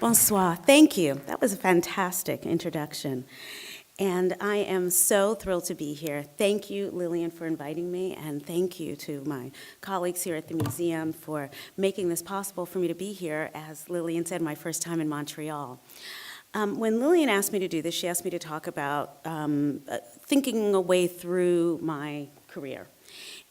Bonsoir. Thank you. That was a fantastic introduction. And I am so thrilled to be here. Thank you, Lillian, for inviting me, and thank you to my colleagues here at the museum for making this possible for me to be here, as Lillian said, my first time in Montreal. When Lillian asked me to do this, she asked me to talk about thinking a way through my career.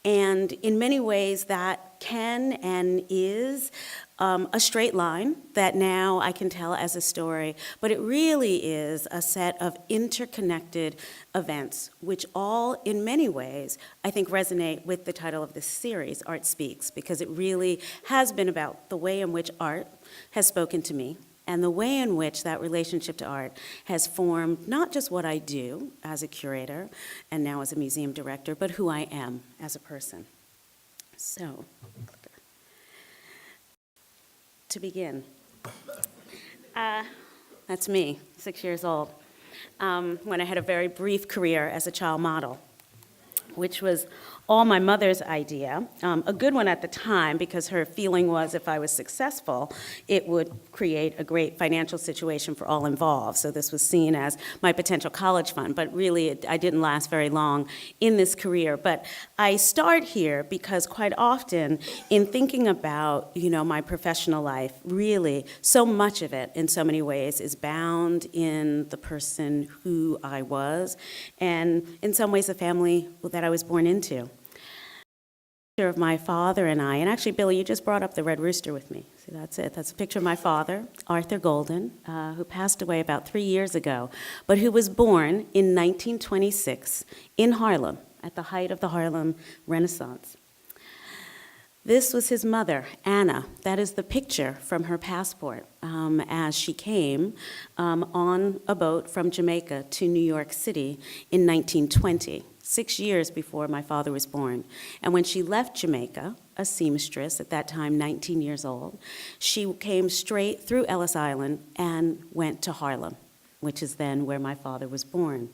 And in many ways, that can and is a straight line that now I can tell as a story, but it really is a set of interconnected events, which all, in many ways, I think resonate with the title of this series, Art Speaks, because it really has been about the way in which art has spoken to me, and the way in which that relationship to art has formed not just what I do as a curator and now as a museum director, but who I am as a person. So, to begin, that's me, 6 years old, when I had a very brief career as a child model, which was all my mother's idea, a good one at the time because her feeling was if I was successful, it would create a great financial situation for all involved. So this was seen as my potential college fund, but really I didn't last very long in this career. But I start here because quite often in thinking about, my professional life, really so much of it in so many ways is bound in the person who I was and in some ways the family that I was born into. Of my father and I, and actually, Billy, you just brought up the Red Rooster with me. See, that's it. That's a picture of my father, Arthur Golden, who passed away about 3 years ago, but who was born in 1926 in Harlem, at the height of the Harlem Renaissance. This was his mother, Anna. That is the picture from her passport as she came on a boat from Jamaica to New York City in 1920. 6 years before my father was born. And when she left Jamaica, a seamstress, at that time 19 years old, she came straight through Ellis Island and went to Harlem, which is then where my father was born.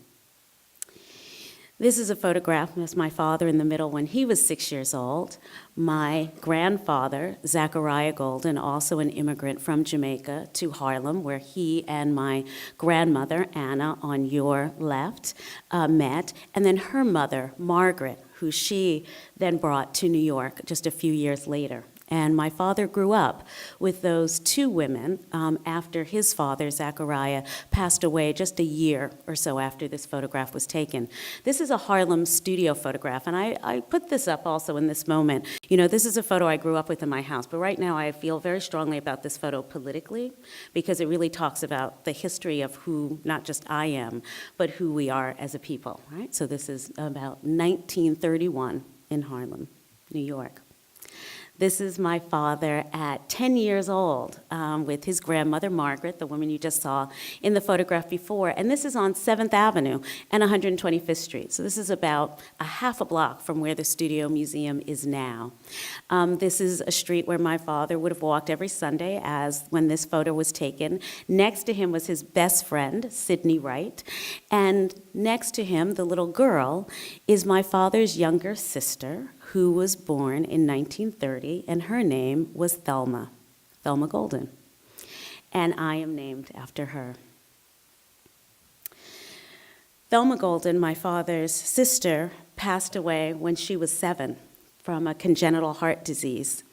This is a photograph of my father in the middle when he was 6 years old. My grandfather, Zachariah Golden, also an immigrant from Jamaica to Harlem, where he and my grandmother, Anna, on your left, met. And then her mother, Margaret, who she then brought to New York just a few years later. And my father grew up with those two women after his father, Zachariah, passed away just a year or so after this photograph was taken. This is a Harlem Studio photograph, and I put this up also in this moment. This is a photo I grew up with in my house, but right now I feel very strongly about this photo politically because it really talks about the history of who not just I am, but who we are as a people, right? So this is about 1931 in Harlem, New York. This is my father at 10 years old with his grandmother, Margaret, the woman you just saw in the photograph before. And this is on 7th Avenue and 125th Street. So this is about a half a block from where the Studio Museum is now. This is a street where my father would have walked every Sunday as when this photo was taken. Next to him was his best friend, Sidney Wright. And next to him, the little girl, is my father's younger sister, who was born in 1930, and her name was Thelma Golden. And I am named after her. Thelma Golden, my father's sister, passed away when she was 7 from a congenital heart disease.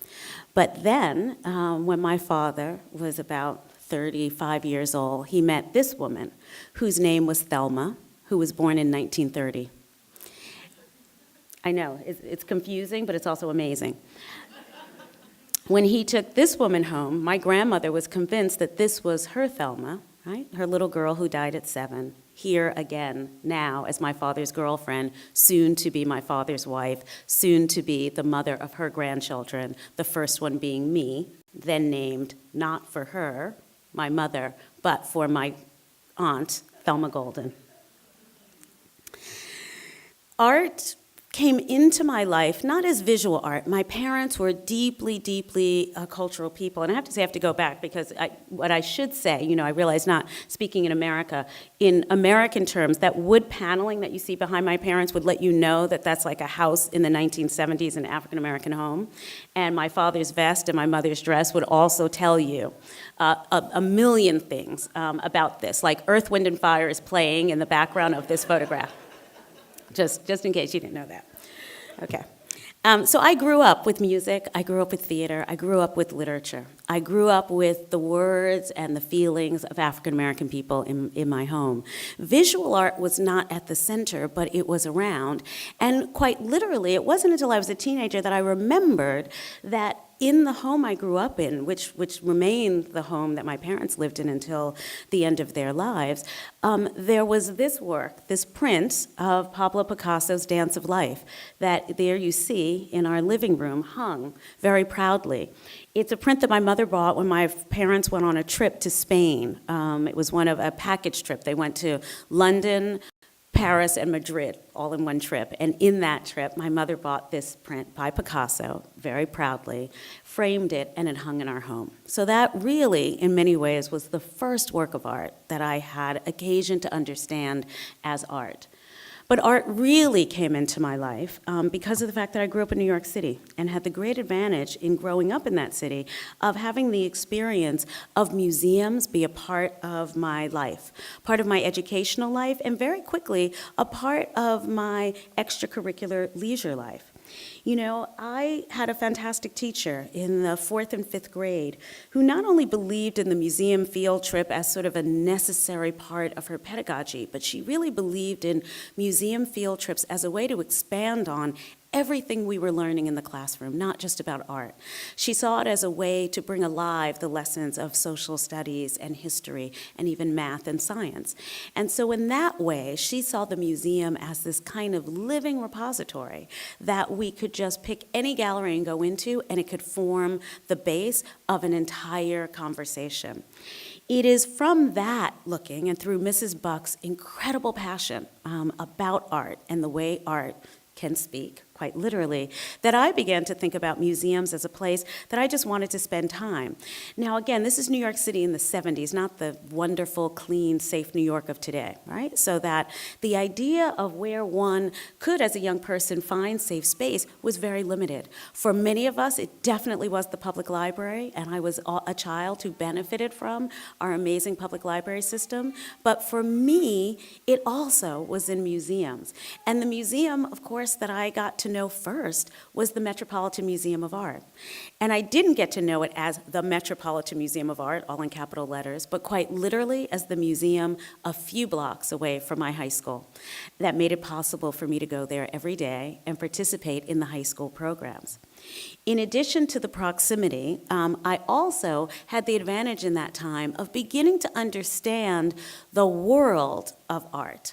But then, when my father was about 35 years old, he met this woman, whose name was Thelma, who was born in 1930. I know, it's confusing, but it's also amazing. When he took this woman home, my grandmother was convinced that this was her Thelma, right? Her little girl who died at 7, here again now as my father's girlfriend, soon to be my father's wife, soon to be the mother of her grandchildren, the first one being me, then named not for her, my mother, but for my aunt, Thelma Golden. Art came into my life not as visual art. My parents were deeply, deeply cultural people. And I have to say, I have to go back because what I should say, I realize not speaking in American terms, that wood paneling that you see behind my parents would let you know that that's like a house in the 1970s, an African-American home. And my father's vest and my mother's dress would also tell you a million things about this, like Earth, Wind, and Fire is playing in the background of this photograph. Just in case you didn't know that. Okay. So I grew up with music, I grew up with theater, I grew up with literature. I grew up with the words and the feelings of African-American people in my home. Visual art was not at the center, but it was around. And quite literally, it wasn't until I was a teenager that I remembered that in the home I grew up in, which remained the home that my parents lived in until the end of their lives, there was this work, this print of Pablo Picasso's Dance of Life, that there you see in our living room hung very proudly. It's a print that my mother bought when my parents went on a trip to Spain. It was a package trip. They went to London, Paris, and Madrid, all in one trip. And in that trip, my mother bought this print by Picasso, very proudly, framed it, and it hung in our home. So that really, in many ways, was the first work of art that I had occasion to understand as art. But art really came into my life because of the fact that I grew up in New York City and had the great advantage in growing up in that city of having the experience of museums be a part of my life, part of my educational life, and very quickly a part of my extracurricular leisure life. I had a fantastic teacher in the 4th and 5th grade who not only believed in the museum field trip as sort of a necessary part of her pedagogy, but she really believed in museum field trips as a way to expand on everything we were learning in the classroom, not just about art. She saw it as a way to bring alive the lessons of social studies and history and even math and science. And so in that way, she saw the museum as this kind of living repository that we could just pick any gallery and go into, and it could form the base of an entire conversation. It is from that looking and through Mrs. Buck's incredible passion about art and the way art can speak, quite literally, that I began to think about museums as a place that I just wanted to spend time. Now, again, this is New York City in the 70s, not the wonderful, clean, safe New York of today, right? So that the idea of where one could, as a young person, find safe space was very limited. For many of us, it definitely was the public library, and I was a child who benefited from our amazing public library system. But for me, it also was in museums. And the museum, of course, that I got to know first was the Metropolitan Museum of Art. And I didn't get to know it as the Metropolitan Museum of Art, all in capital letters, but quite literally as the museum a few blocks away from my high school. That made it possible for me to go there every day and participate in the high school programs. In addition to the proximity, I also had the advantage in that time of beginning to understand the world of art.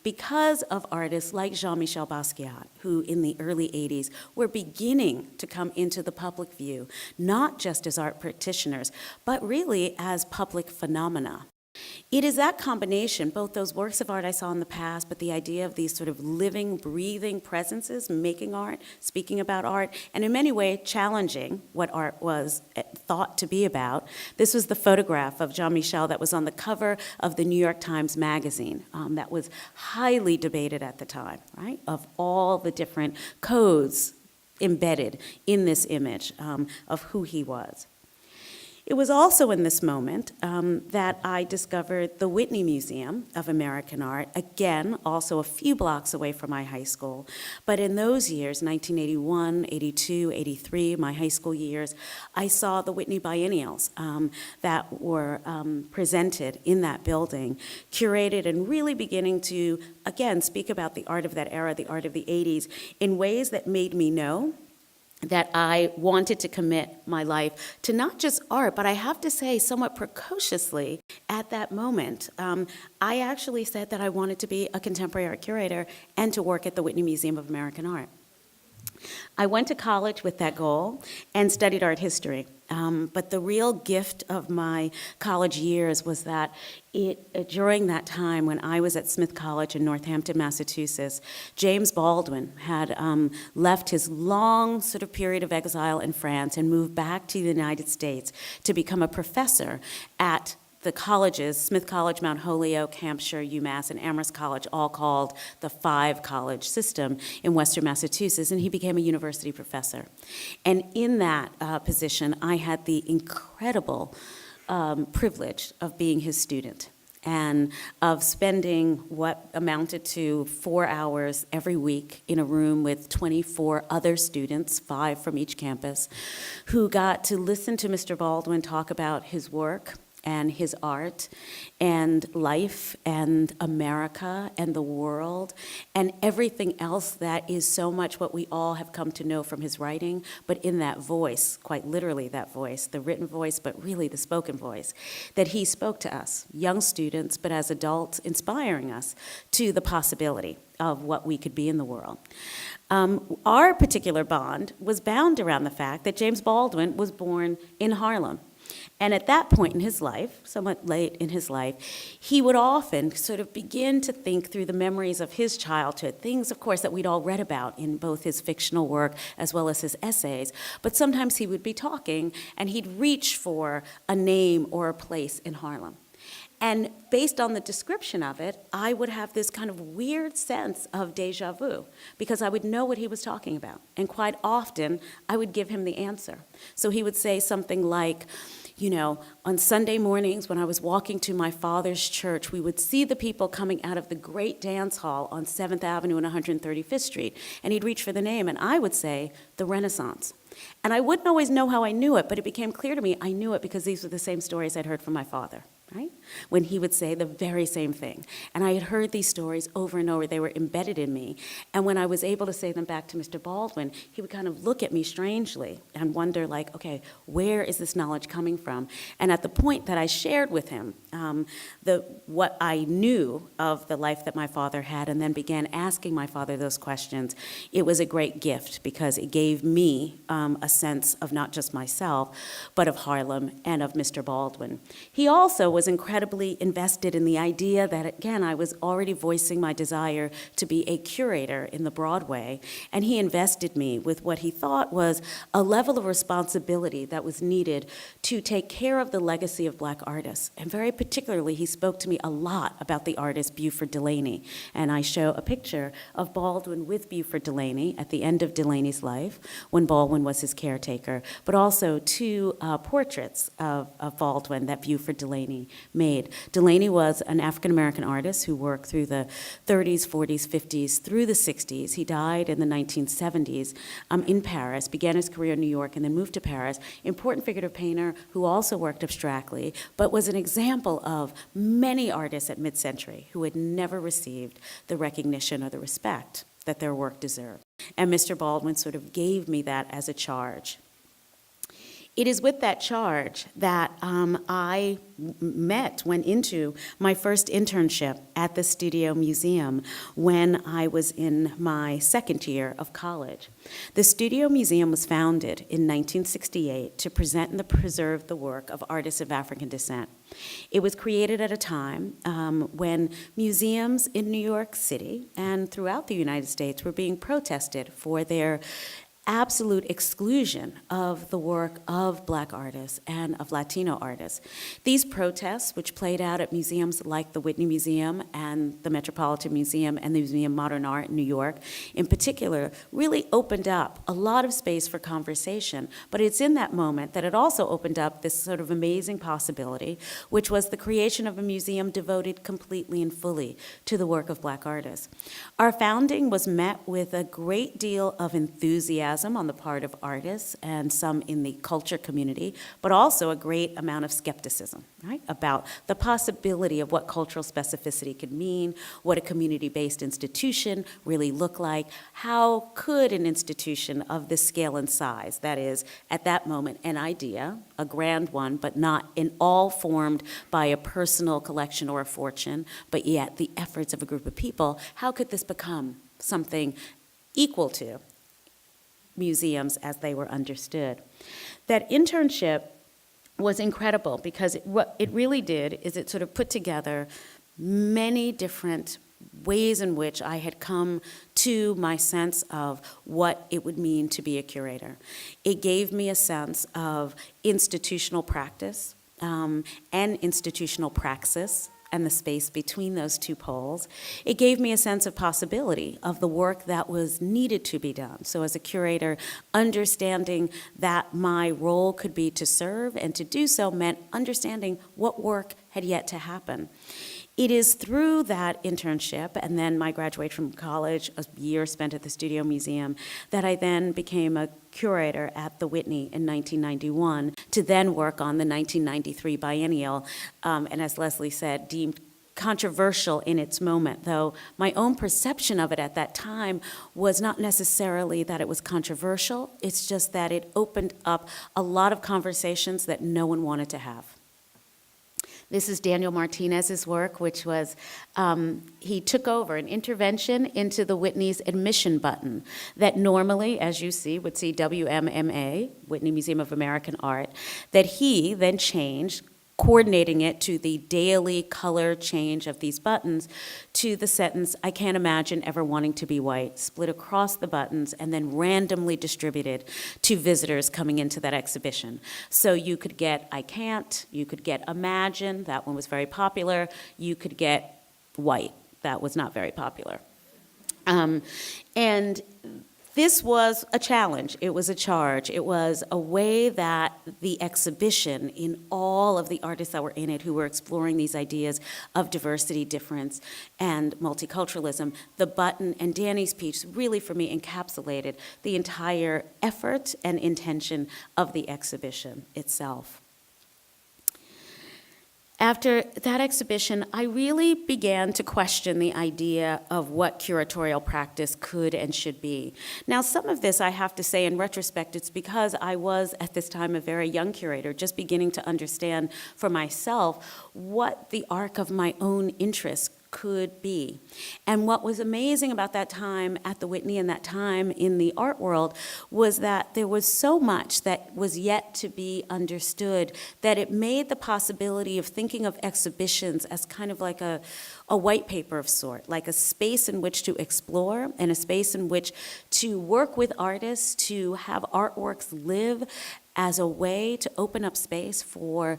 Because of artists like Jean-Michel Basquiat, who in the early 80s were beginning to come into the public view, not just as art practitioners, but really as public phenomena. It is that combination, both those works of art I saw in the past, but the idea of these sort of living, breathing presences, making art, speaking about art, and in many ways challenging what art was thought to be about. This was the photograph of Jean-Michel that was on the cover of the New York Times Magazine that was highly debated at the time, right, of all the different codes embedded in this image of who he was. It was also in this moment that I discovered the Whitney Museum of American Art, again, also a few blocks away from my high school. But in those years, 1981, 82, 83, my high school years, I saw the Whitney biennials that were presented in that building, curated and really beginning to, again, speak about the art of that era, the art of the 80s, in ways that made me know that I wanted to commit my life to not just art, but I have to say somewhat precociously at that moment, I actually said that I wanted to be a contemporary art curator and to work at the Whitney Museum of American Art. I went to college with that goal and studied art history. But the real gift of my college years was that during that time when I was at Smith College in Northampton, Massachusetts, James Baldwin had left his long sort of period of exile in France and moved back to the United States to become a professor at the colleges, Smith College, Mount Holyoke, Hampshire, UMass, and Amherst College, all called the five-college system in Western Massachusetts, and he became a university professor. And in that position, I had the incredible privilege of being his student and of spending what amounted to 4 hours every week in a room with 24 other students, 5 from each campus, who got to listen to Mr. Baldwin talk about his work and his art and life and America and the world and everything else that is so much what we all have come to know from his writing, but in that voice, quite literally that voice, the written voice, but really the spoken voice, that he spoke to us, young students, but as adults, inspiring us to the possibility of what we could be in the world. Our particular bond was bound around the fact that James Baldwin was born in Harlem. And at that point in his life, somewhat late in his life, he would often sort of begin to think through the memories of his childhood, things, of course, that we'd all read about in both his fictional work as well as his essays. But sometimes he would be talking, and he'd reach for a name or a place in Harlem. And based on the description of it, I would have this kind of weird sense of déjà vu, because I would know what he was talking about. And quite often, I would give him the answer. So he would say something like, you know, on Sunday mornings when I was walking to my father's church, we would see the people coming out of the great dance hall on 7th Avenue and 135th Street. And he'd reach for the name, and I would say, the Renaissance. And I wouldn't always know how I knew it, but it became clear to me I knew it because these were the same stories I'd heard from my father. Right? When he would say the very same thing. And I had heard these stories over and over. They were embedded in me. And when I was able to say them back to Mr. Baldwin, he would kind of look at me strangely and wonder, like, okay, where is this knowledge coming from? And at the point that I shared with him what I knew of the life that my father had and then began asking my father those questions, it was a great gift because it gave me a sense of not just myself, but of Harlem and of Mr. Baldwin. He also was incredibly invested in the idea that, again, I was already voicing my desire to be a curator in the Broadway, and he invested me with what he thought was a level of responsibility that was needed to take care of the legacy of Black artists. And very particularly, he spoke to me a lot about the artist Buford Delaney, and I show a picture of Baldwin with Buford Delaney at the end of Delaney's life, when Baldwin was his caretaker, but also 2 portraits of Baldwin that Buford Delaney made. Delaney was an African-American artist who worked through the 30s, 40s, 50s, through the 60s. He died in the 1970s in Paris, began his career in New York, and then moved to Paris. Important figurative painter who also worked abstractly, but was an example of many artists at mid-century who had never received the recognition or the respect that their work deserved. And Mr. Baldwin sort of gave me that as a charge. It is with that charge that I went into my first internship at the Studio Museum when I was in my second year of college. The Studio Museum was founded in 1968 to present and preserve the work of artists of African descent. It was created at a time when museums in New York City and throughout the United States were being protested for their absolute exclusion of the work of Black artists and of Latino artists. These protests, which played out at museums like the Whitney Museum and the Metropolitan Museum and the Museum of Modern Art in New York, in particular, really opened up a lot of space for conversation. But it's in that moment that it also opened up this sort of amazing possibility, which was the creation of a museum devoted completely and fully to the work of Black artists. Our founding was met with a great deal of enthusiasm on the part of artists and some in the culture community, but also a great amount of skepticism, right, about the possibility of what cultural specificity could mean, what a community-based institution really looked like, how could an institution of this scale and size, that is, at that moment, an idea, a grand one, but not in all formed by a personal collection or a fortune, but yet the efforts of a group of people, how could this become something equal to museums as they were understood. That internship was incredible because what it really did is it sort of put together many different ways in which I had come to my sense of what it would mean to be a curator. It gave me a sense of institutional practice and institutional praxis and the space between those two poles. It gave me a sense of possibility of the work that was needed to be done. So as a curator, understanding that my role could be to serve, and to do so meant understanding what work had yet to happen. It is through that internship, and then my graduation from college, a year spent at the Studio Museum, that I then became a curator at the Whitney in 1991, to then work on the 1993 biennial, and as Leslie said, deemed controversial in its moment, though my own perception of it at that time was not necessarily that it was controversial, it's just that it opened up a lot of conversations that no one wanted to have. This is Daniel Martinez's work, which was, he took over an intervention into the Whitney's admission button that normally, as you see, would see WMMA, Whitney Museum of American Art, that he then changed, coordinating it to the daily color change of these buttons to the sentence, "I can't imagine ever wanting to be white," split across the buttons and then randomly distributed to visitors coming into that exhibition. So you could get "I can't," you could get "imagine," that one was very popular, you could get "white," that was not very popular. And this was a challenge, it was a charge, it was a way that the exhibition, in all of the artists that were in it who were exploring these ideas of diversity, difference, and multiculturalism, the button and Danny's piece really for me encapsulated the entire effort and intention of the exhibition itself. After that exhibition, I really began to question the idea of what curatorial practice could and should be. Now, some of this, I have to say, in retrospect, it's because I was, at this time, a very young curator, just beginning to understand for myself what the arc of my own interests could be. And what was amazing about that time at the Whitney and that time in the art world was that there was so much that was yet to be understood that it made the possibility of thinking of exhibitions as kind of like a white paper of sort, like a space in which to explore and a space in which to work with artists, to have artworks live as a way to open up space for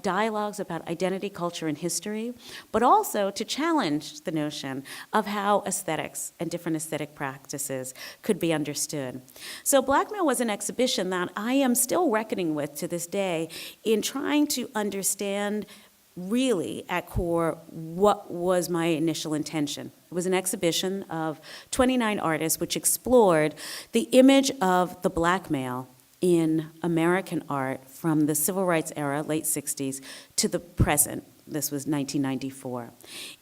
dialogues about identity, culture, and history, but also to challenge the notion of how aesthetics and different aesthetic practices could be understood. So Blackmail was an exhibition that I am still reckoning with to this day in trying to understand really at core what was my initial intention. It was an exhibition of 29 artists which explored the image of the black male in American art from the civil rights era, late 60s, to the present. This was 1994.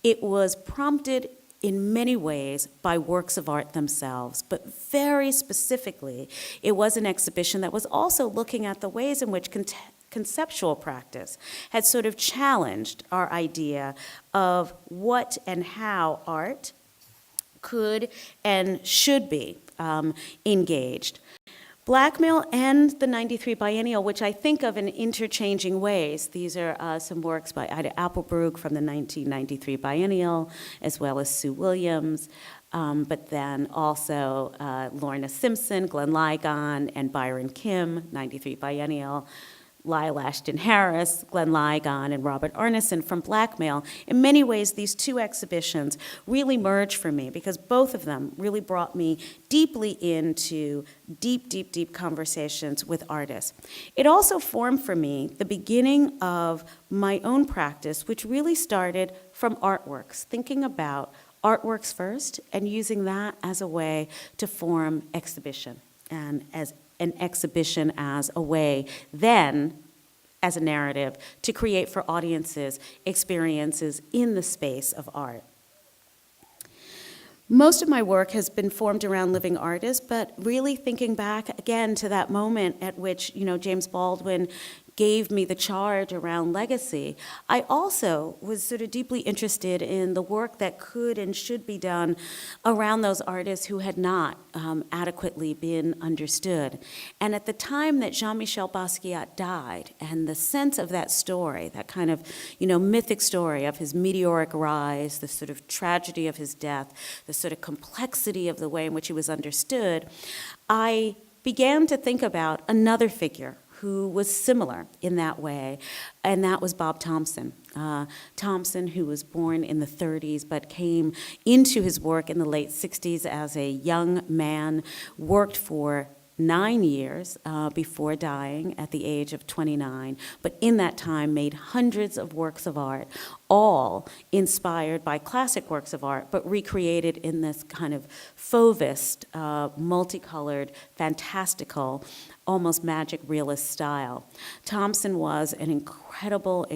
It was prompted in many ways by works of art themselves, but very specifically, it was an exhibition that was also looking at the ways in which conceptual practice had sort of challenged our idea of what and how art could and should be engaged. Blackmail and the 93 Biennial, which I think of in interchanging ways. These are some works by Ida Appelbrook from the 1993 Biennial, as well as Sue Williams, but then also Lorna Simpson, Glenn Ligon, and Byron Kim, 93 Biennial, Lyle Ashton Harris, Glenn Ligon, and Robert Arneson from Blackmail. In many ways, these two exhibitions really merged for me because both of them really brought me deeply into deep conversations with artists. It also formed for me the beginning of my own practice, which really started from artworks, thinking about artworks first and using that as a way to form exhibition and as an exhibition as a way then, as a narrative, to create for audiences experiences in the space of art. Most of my work has been formed around living artists, but really thinking back again to that moment at which, James Baldwin gave me the charge around legacy, I also was sort of deeply interested in the work that could and should be done around those artists who had not adequately been understood. And at the time that Jean-Michel Basquiat died, and the sense of that story, that kind of, mythic story of his meteoric rise, the sort of tragedy of his death, the sort of complexity of the way in which he was understood, I began to think about another figure who was similar in that way, and that was Bob Thompson. Thompson, who was born in the 30s but came into his work in the late 60s as a young man, worked for 9 years before dying at the age of 29, but in that time made hundreds of works of art, all inspired by classic works of art, but recreated in this kind of fauvist, multicolored, fantastical, almost magic realist style. Thompson was an incredible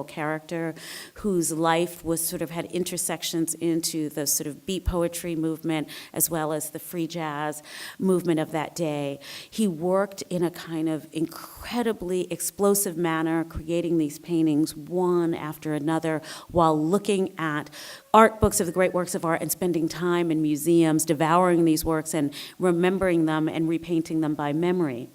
character whose life was sort of had intersections into the sort of beat poetry movement as well as the free jazz movement of that day. He worked in a kind of incredibly explosive manner, creating these paintings one after another while looking at art books of the great works of art and spending time in museums, devouring these works and remembering them and repainting them by memory.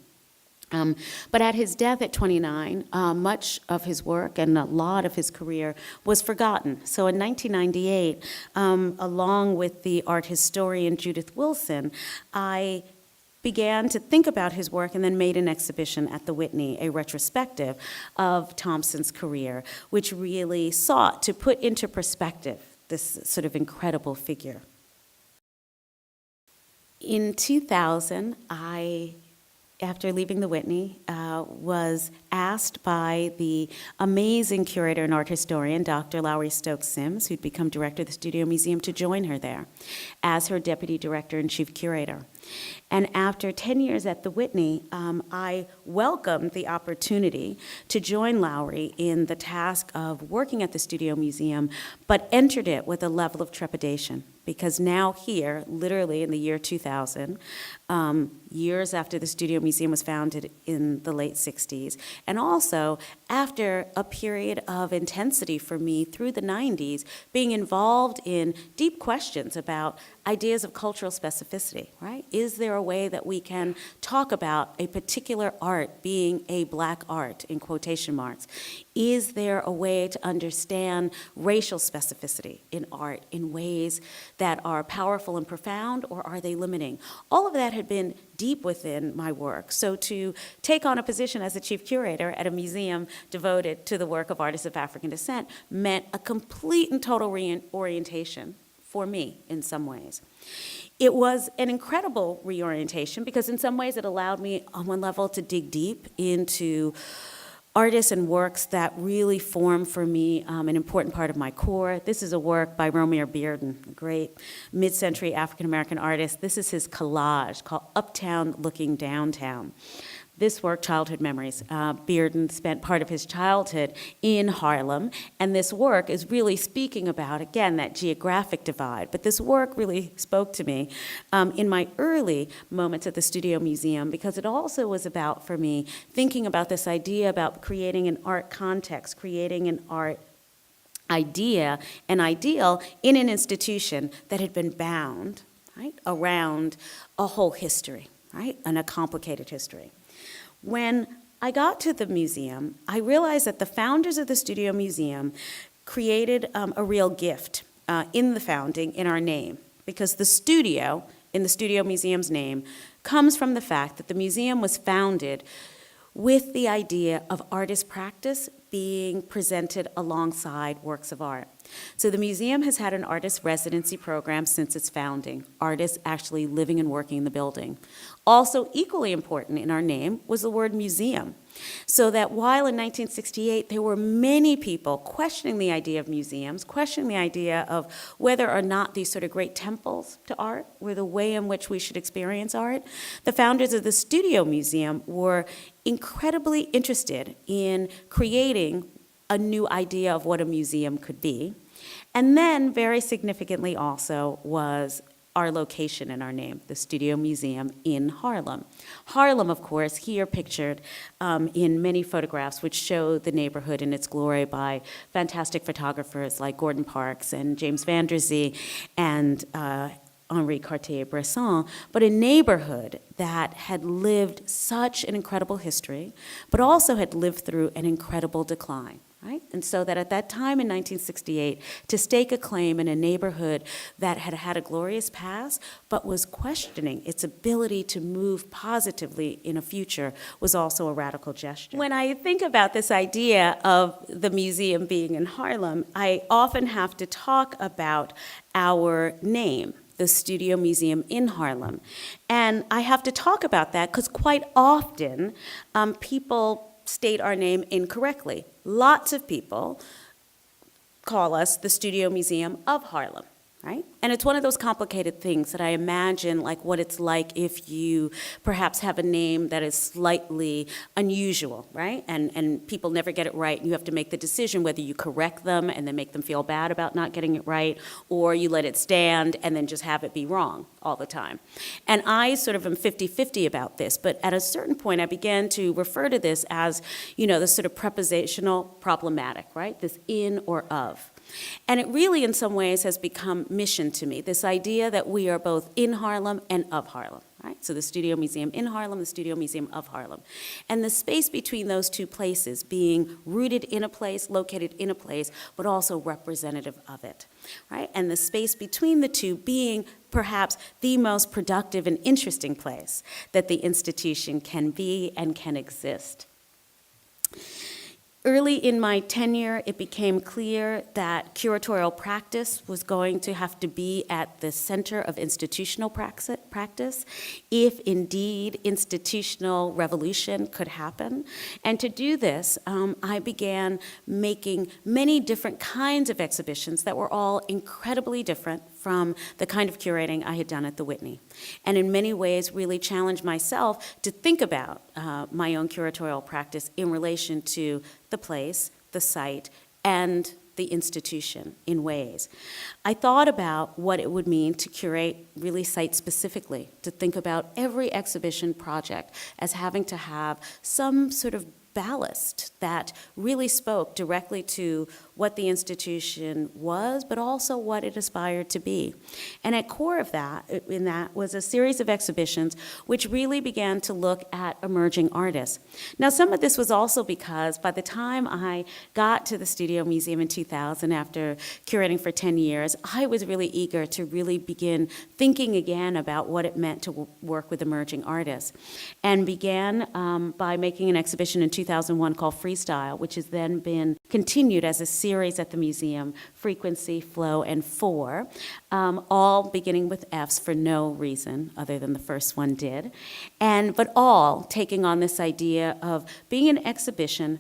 But at his death at 29, much of his work and a lot of his career was forgotten. So in 1998, along with the art historian Judith Wilson, I began to think about his work and then made an exhibition at the Whitney, a retrospective of Thompson's career, which really sought to put into perspective this sort of incredible figure. In 2000, after leaving the Whitney, was asked by the amazing curator and art historian, Dr. Lowry Stokes Sims, who'd become director of the Studio Museum, to join her there as her deputy director and chief curator. And after 10 years at the Whitney, I welcomed the opportunity to join Lowry in the task of working at the Studio Museum, but entered it with a level of trepidation. Because now here, literally in the year 2000, years after the Studio Museum was founded in the late 60s, and also after a period of intensity for me through the 90s, being involved in deep questions about ideas of cultural specificity, right? Is there a way that we can talk about a particular art being a black art, in quotation marks? Is there a way to understand racial specificity in art in ways that are powerful and profound, or are they limiting? All of that had been deep within my work. So to take on a position as the chief curator at a museum devoted to the work of artists of African descent meant a complete and total reorientation for me in some ways. It was an incredible reorientation because in some ways it allowed me on one level to dig deep into artists and works that really form for me an important part of my core. This is a work by Romare Bearden, a great mid-century African-American artist. This is his collage called Uptown Looking Downtown. This work, Childhood Memories, Bearden spent part of his childhood in Harlem, and this work is really speaking about, again, that geographic divide. But this work really spoke to me in my early moments at the Studio Museum because it also was about, for me, thinking about this idea about creating an art context, creating an art idea, an ideal in an institution that had been bound, right, around a whole history, right, and a complicated history. When I got to the museum, I realized that the founders of the Studio Museum created a real gift in the founding, in our name, because the studio, in the Studio Museum's name, comes from the fact that the museum was founded with the idea of artist practice being presented alongside works of art. So the museum has had an artist residency program since its founding, artists actually living and working in the building. Also equally important in our name was the word museum. So that while in 1968 there were many people questioning the idea of museums, questioning the idea of whether or not these sort of great temples to art were the way in which we should experience art, the founders of the Studio Museum were incredibly interested in creating a new idea of what a museum could be. And then, very significantly also, was our location and our name, the Studio Museum in Harlem. Harlem, of course, here pictured in many photographs which show the neighborhood in its glory by fantastic photographers like Gordon Parks and James Van Der Zee and Henri Cartier-Bresson, but a neighborhood that had lived such an incredible history, but also had lived through an incredible decline. Right? And so that at that time in 1968, to stake a claim in a neighborhood that had had a glorious past, but was questioning its ability to move positively in a future, was also a radical gesture. When I think about this idea of the museum being in Harlem, I often have to talk about our name, the Studio Museum in Harlem. And I have to talk about that because quite often people state our name incorrectly. Lots of people call us the Studio Museum of Harlem, right? And it's one of those complicated things that I imagine like what it's like if you perhaps have a name that is slightly unusual, right? And people never get it right, and you have to make the decision whether you correct them and then make them feel bad about not getting it right, or you let it stand and then just have it be wrong all the time. And I sort of am 50-50 about this, but at a certain point I began to refer to this as, you know, the sort of prepositional problematic, right? This in or of. And it really, in some ways, has become mission to me, this idea that we are both in Harlem and of Harlem, right? So the Studio Museum in Harlem, the Studio Museum of Harlem. And the space between those two places being rooted in a place, located in a place, but also representative of it, right? And the space between the two being perhaps the most productive and interesting place that the institution can be and can exist. Early in my tenure, it became clear that curatorial practice was going to have to be at the center of institutional practice, if indeed institutional revolution could happen. And to do this, I began making many different kinds of exhibitions that were all incredibly different from the kind of curating I had done at the Whitney. And in many ways really challenged myself to think about my own curatorial practice in relation to the place, the site, and the institution in ways. I thought about what it would mean to curate really site-specifically, to think about every exhibition project as having to have some sort of ballast that really spoke directly to what the institution was, but also what it aspired to be. And at core of that, in that, was a series of exhibitions which really began to look at emerging artists. Now, some of this was also because by the time I got to the Studio Museum in 2000, after curating for 10 years, I was really eager to really begin thinking again about what it meant to work with emerging artists, and began by making an exhibition in 2001 called Freestyle, which has then been continued as a series at the museum, Frequency, Flow, and Four, all beginning with F's for no reason other than the first one did, but all taking on this idea of being an exhibition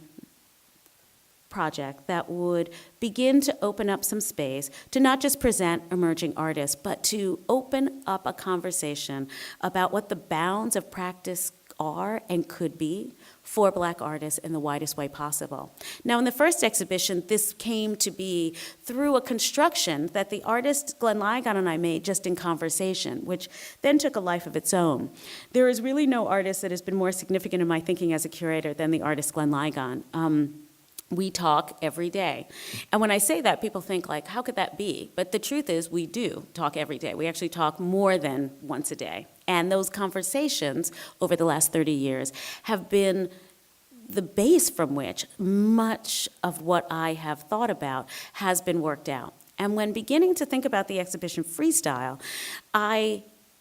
project that would begin to open up some space to not just present emerging artists, but to open up a conversation about what the bounds of practice are and could be for Black artists in the widest way possible. Now, in the first exhibition, this came to be through a construction that the artist Glenn Ligon and I made just in conversation, which then took a life of its own. There is really no artist that has been more significant in my thinking as a curator than the artist Glenn Ligon. We talk every day. And when I say that, people think like, how could that be? But the truth is we do talk every day. We actually talk more than once a day. And those conversations over the last 30 years have been the base from which much of what I have thought about has been worked out. And when beginning to think about the exhibition Freestyle,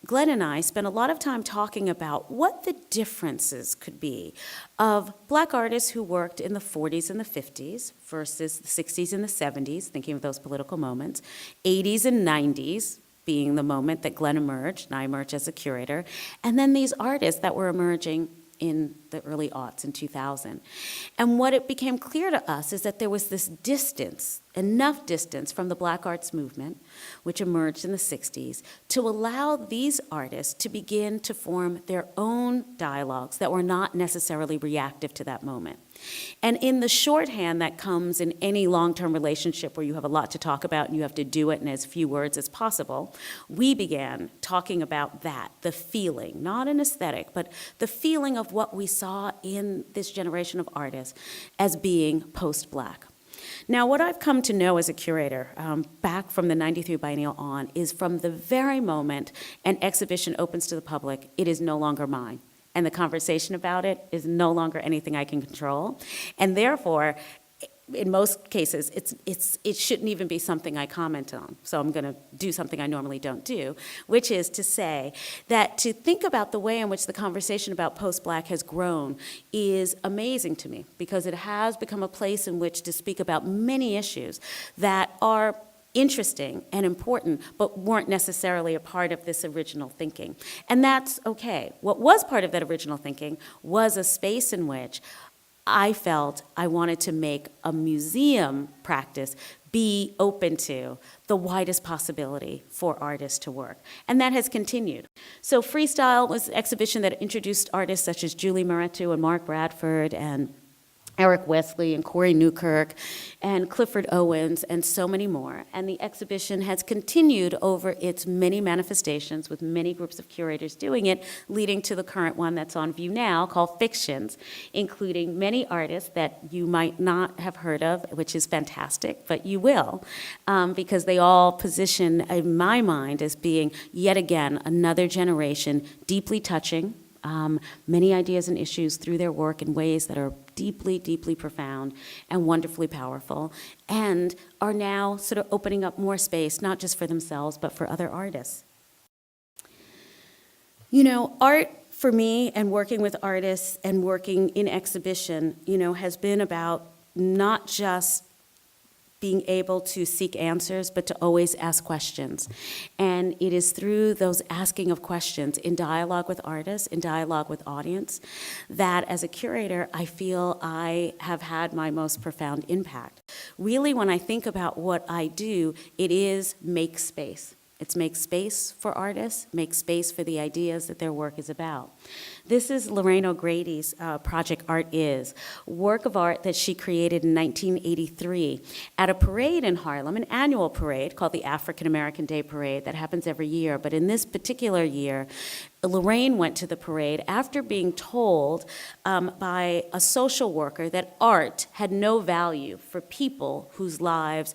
Glenn and I spent a lot of time talking about what the differences could be of Black artists who worked in the 40s and the 50s versus the 60s and the 70s, thinking of those political moments, 80s and 90s, being the moment that Glenn emerged, and I emerged as a curator, and then these artists that were emerging in the early aughts in 2000. And what it became clear to us is that there was this distance, enough distance from the Black arts movement, which emerged in the 60s, to allow these artists to begin to form their own dialogues that were not necessarily reactive to that moment. And in the shorthand that comes in any long-term relationship where you have a lot to talk about and you have to do it in as few words as possible, we began talking about that, the feeling, not an aesthetic, but the feeling of what we saw in this generation of artists as being post-Black. Now, what I've come to know as a curator, back from the 93 biennial on, is from the very moment an exhibition opens to the public, it is no longer mine. And the conversation about it is no longer anything I can control. And therefore, in most cases, it shouldn't even be something I comment on. So I'm going to do something I normally don't do, which is to say that to think about the way in which the conversation about post-Black has grown is amazing to me, because it has become a place in which to speak about many issues that are interesting and important, but weren't necessarily a part of this original thinking. And that's okay. What was part of that original thinking was a space in which I felt I wanted to make a museum practice be open to the widest possibility for artists to work. And that has continued. So Freestyle was an exhibition that introduced artists such as Julie Moretti and Mark Bradford and Eric Wesley and Corey Newkirk and Clifford Owens and so many more. And the exhibition has continued over its many manifestations with many groups of curators doing it, leading to the current one that's on view now called Fictions, including many artists that you might not have heard of, which is fantastic, but you will, because they all position, in my mind, as being yet again another generation deeply touching many ideas and issues through their work in ways that are deeply, deeply profound and wonderfully powerful, and are now sort of opening up more space, not just for themselves, but for other artists. You know, art for me and working with artists and working in exhibition, you know, has been about not just being able to seek answers, but to always ask questions. And it is through those asking of questions in dialogue with artists, in dialogue with audience, that as a curator, I feel I have had my most profound impact. Really, when I think about what I do, it is make space. It's make space for artists, make space for the ideas that their work is about. This is Lorraine O'Grady's project Art Is, work of art that she created in 1983 at a parade in Harlem, an annual parade called the African American Day Parade that happens every year. But in this particular year, Lorraine went to the parade after being told by a social worker that art had no value for people whose lives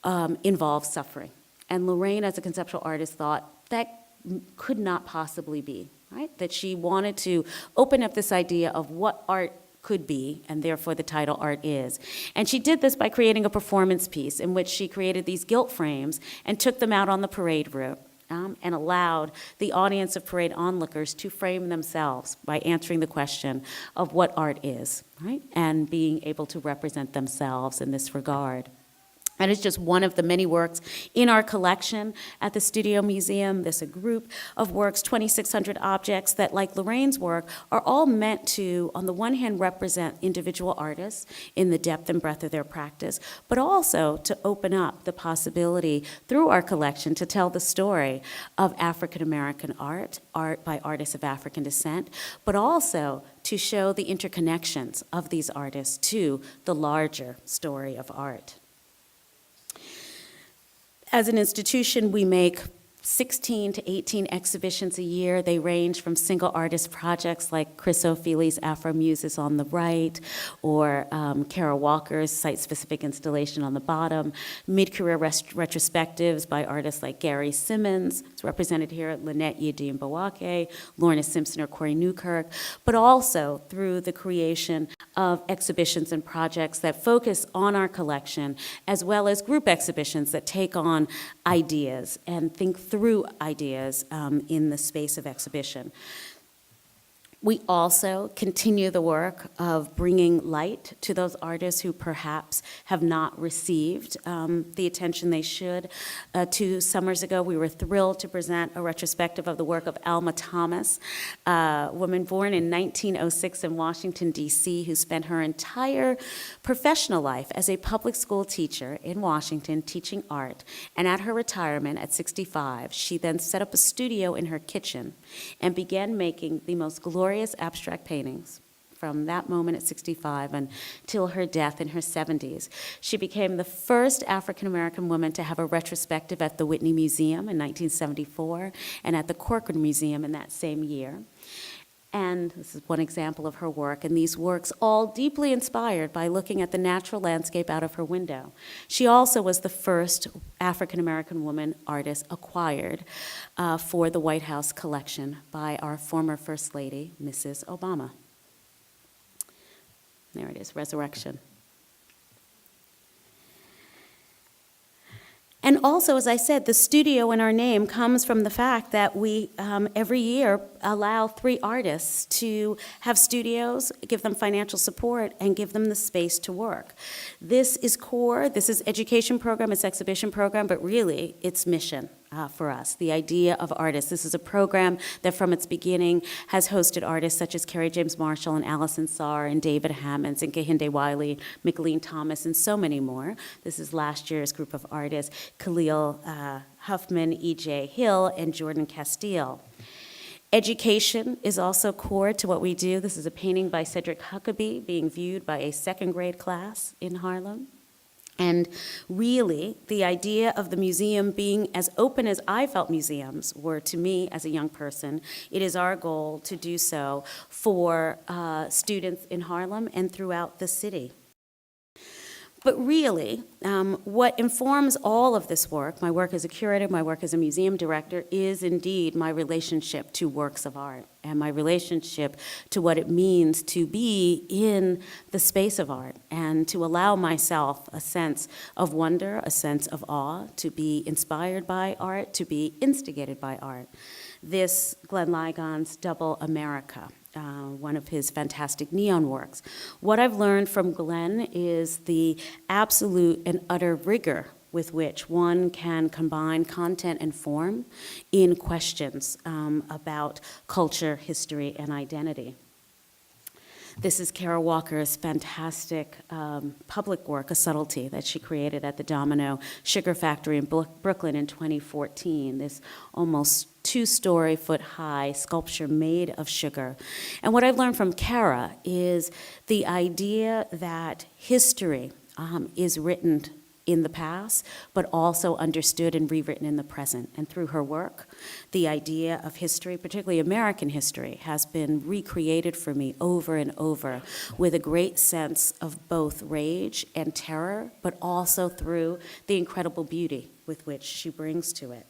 involve suffering. And Lorraine, as a conceptual artist, thought that could not possibly be, right? That she wanted to open up this idea of what art could be, and therefore the title Art Is. And she did this by creating a performance piece in which she created these gilt frames and took them out on the parade route. And allowed the audience of parade onlookers to frame themselves by answering the question of what art is, right? And being able to represent themselves in this regard. And it's just one of the many works in our collection at the Studio Museum. There's a group of works, 2,600 objects that, like Lorraine's work, are all meant to, on the one hand, represent individual artists in the depth and breadth of their practice, but also to open up the possibility through our collection to tell the story of African American art, art by artists of African descent, but also to show the interconnections of these artists to the larger story of art. As an institution, we make 16 to 18 exhibitions a year. They range from single artist projects like Chris O'Feely's Afro Muses on the right, or Kara Walker's site-specific installation on the bottom, mid-career retrospectives by artists like Gary Simmons, it's represented here at Lynette Yedin Bawake, Lorna Simpson or Corey Newkirk, but also through the creation of exhibitions and projects that focus on our collection, as well as group exhibitions that take on ideas and think through ideas in the space of exhibition. We also continue the work of bringing light to those artists who perhaps have not received the attention they should. 2 summers ago, we were thrilled to present a retrospective of the work of Alma Thomas, a woman born in 1906 in Washington, D.C., who spent her entire professional life as a public school teacher in Washington teaching art. And at her retirement at 65, she then set up a studio in her kitchen and began making the most glorious abstract paintings from that moment at 65 until her death in her 70s. She became the first African-American woman to have a retrospective at the Whitney Museum in 1974 and at the Corcoran Museum in that same year. And this is one example of her work, and these works all deeply inspired by looking at the natural landscape out of her window. She also was the first African-American woman artist acquired for the White House collection by our former First Lady, Mrs. Obama. There it is, Resurrection. And also, as I said, the studio in our name comes from the fact that we every year allow 3 artists to have studios, give them financial support, and give them the space to work. This is core, this is education program, it's exhibition program, but really it's mission. For us, the idea of artists. This is a program that from its beginning has hosted artists such as Kerry James Marshall and Allison Sarr and David Hammons and Kehinde Wiley, Alma Thomas, and so many more. This is last year's group of artists, Khalil Huffman, E.J. Hill, and Jordan Castile. Education is also core to what we do. This is a painting by Cedric Huckabee being viewed by a second grade class in Harlem. And really, the idea of the museum being as open as I felt museums were to me as a young person, it is our goal to do so for students in Harlem and throughout the city. But really, what informs all of this work, my work as a curator, my work as a museum director, is indeed my relationship to works of art and my relationship to what it means to be in the space of art and to allow myself a sense of wonder, a sense of awe, to be inspired by art, to be instigated by art. This, Glenn Ligon's Double America, one of his fantastic neon works. What I've learned from Glenn is the absolute and utter rigor with which one can combine content and form in questions about culture, history, and identity. This is Kara Walker's fantastic public work, A Subtlety, that she created at the Domino Sugar Factory in Brooklyn in 2014. This almost 2-story-foot-high sculpture made of sugar. And what I've learned from Kara is the idea that history is written in the past, but also understood and rewritten in the present. And through her work, the idea of history, particularly American history, has been recreated for me over and over with a great sense of both rage and terror, but also through the incredible beauty with which she brings to it.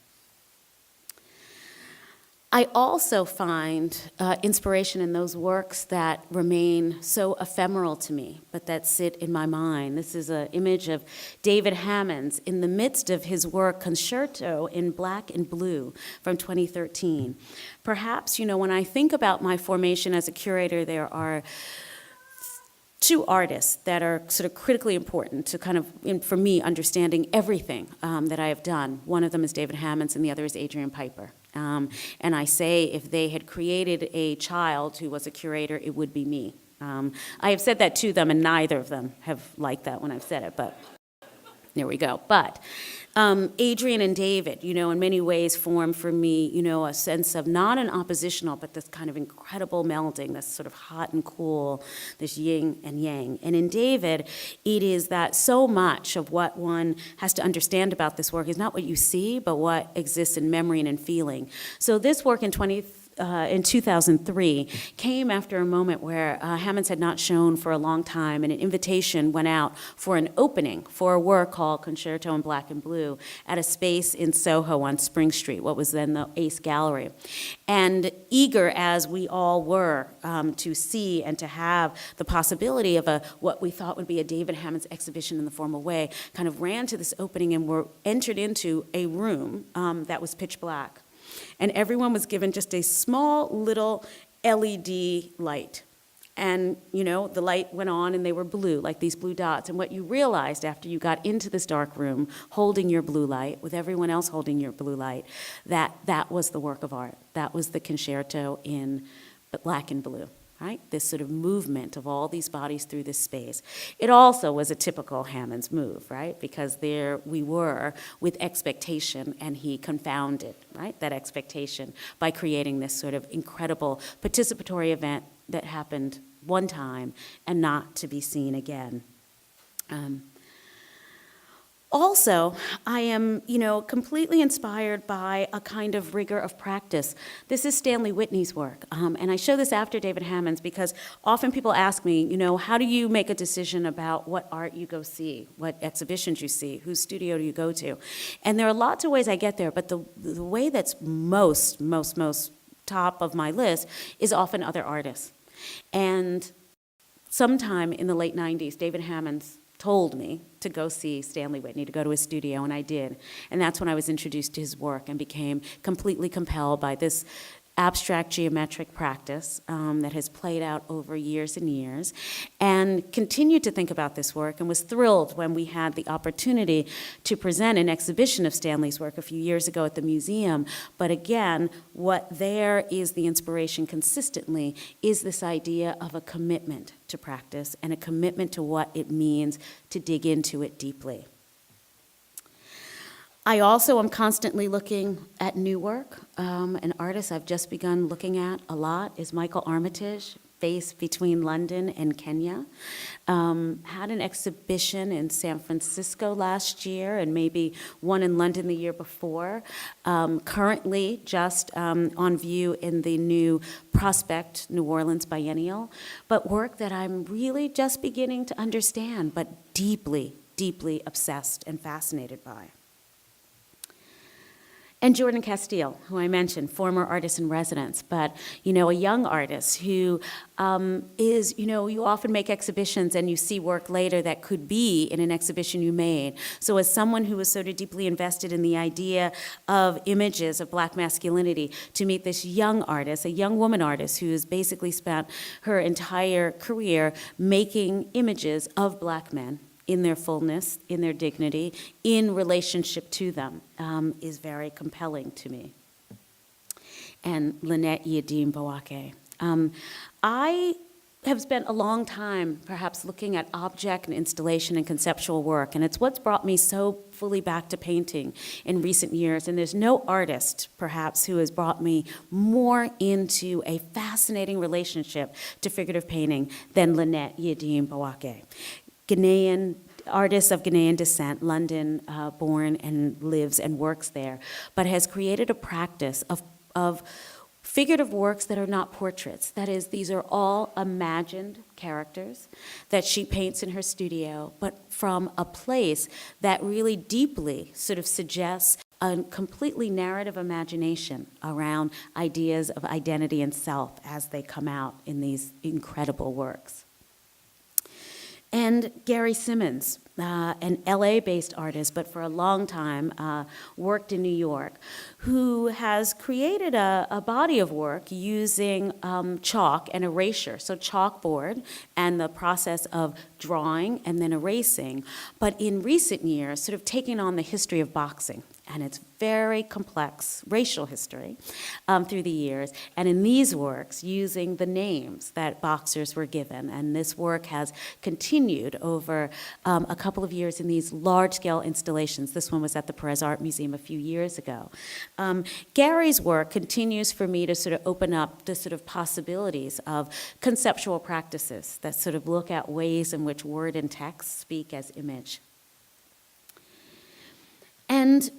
I also find inspiration in those works that remain so ephemeral to me, but that sit in my mind. This is an image of David Hammons in the midst of his work Concerto in Black and Blue from 2013. Perhaps, when I think about my formation as a curator, there are 2 artists that are sort of critically important to kind of, for me, understanding everything that I have done. One of them is David Hammons and the other is Adrienne Piper. And I say if they had created a child who was a curator, it would be me. I have said that to them, and neither of them have liked that when I've said it, but there we go. But Adrienne and David, in many ways form for me, a sense of not an oppositional, but this kind of incredible melding, this sort of hot and cool, this yin and yang. And in David, it is that so much of what one has to understand about this work is not what you see, but what exists in memory and in feeling. So this work in 2003 came after a moment where Hammons had not shown for a long time, and an invitation went out for an opening for a work called Concerto in Black and Blue at a space in Soho on Spring Street, what was then the Ace Gallery. And eager as we all were to see and to have the possibility of what we thought would be a David Hammons exhibition in the formal way, kind of ran to this opening and were entered into a room that was pitch black. And everyone was given just a small little LED light. And, the light went on and they were blue, like these blue dots. And what you realized after you got into this dark room, holding your blue light, with everyone else holding your blue light, that was the work of art. That was the concerto in Black and Blue. Right? This sort of movement of all these bodies through this space. It also was a typical Hammons move, right? Because there we were with expectation, and he confounded, right, that expectation by creating this sort of incredible participatory event that happened one time and not to be seen again. Also, I am, completely inspired by a kind of rigor of practice. This is Stanley Whitney's work, and I show this after David Hammons because often people ask me, how do you make a decision about what art you go see, what exhibitions you see, whose studio do you go to? And there are lots of ways I get there, but the way that's most top of my list is often other artists. And sometime in the late 90s, David Hammons told me to go see Stanley Whitney, to go to his studio, and I did. And that's when I was introduced to his work and became completely compelled by this abstract geometric practice that has played out over years and years, and continued to think about this work, and was thrilled when we had the opportunity to present an exhibition of Stanley's work a few years ago at the museum. But again, what there is the inspiration consistently is this idea of a commitment to practice and a commitment to what it means to dig into it deeply. I also am constantly looking at new work. An artist I've just begun looking at a lot is Michael Armitage, based between London and Kenya. Had an exhibition in San Francisco last year and maybe one in London the year before. Currently just on view in the new Prospect New Orleans Biennial, but work that I'm really just beginning to understand, but deeply, deeply obsessed and fascinated by. And Jordan Castile, who I mentioned, former artist in residence, but, a young artist who is, you often make exhibitions and you see work later that could be in an exhibition you made. So as someone who was sort of deeply invested in the idea of images of Black masculinity, to meet this young artist, a young woman artist who has basically spent her entire career making images of Black men in their fullness, in their dignity, in relationship to them, is very compelling to me. And Lynette Yadim Bawake. I have spent a long time perhaps looking at object and installation and conceptual work, and it's what's brought me so fully back to painting in recent years, and there's no artist perhaps who has brought me more into a fascinating relationship to figurative painting than Lynette Yadim Bawake. Ghanaian artist of Ghanaian descent, London born and lives and works there, but has created a practice of figurative works that are not portraits. That is, these are all imagined characters that she paints in her studio, but from a place that really deeply sort of suggests a completely narrative imagination around ideas of identity and self as they come out in these incredible works. And Gary Simmons, an LA-based artist, but for a long time worked in New York, who has created a body of work using chalk and erasure, so chalkboard and the process of drawing and then erasing, but in recent years sort of taking on the history of boxing and its very complex racial history through the years, and in these works using the names that boxers were given. And this work has continued over a couple of years in these large-scale installations. This one was at the Perez Art Museum a few years ago. Gary's work continues for me to sort of open up the sort of possibilities of conceptual practices that sort of look at ways in which word and text speak as image. And,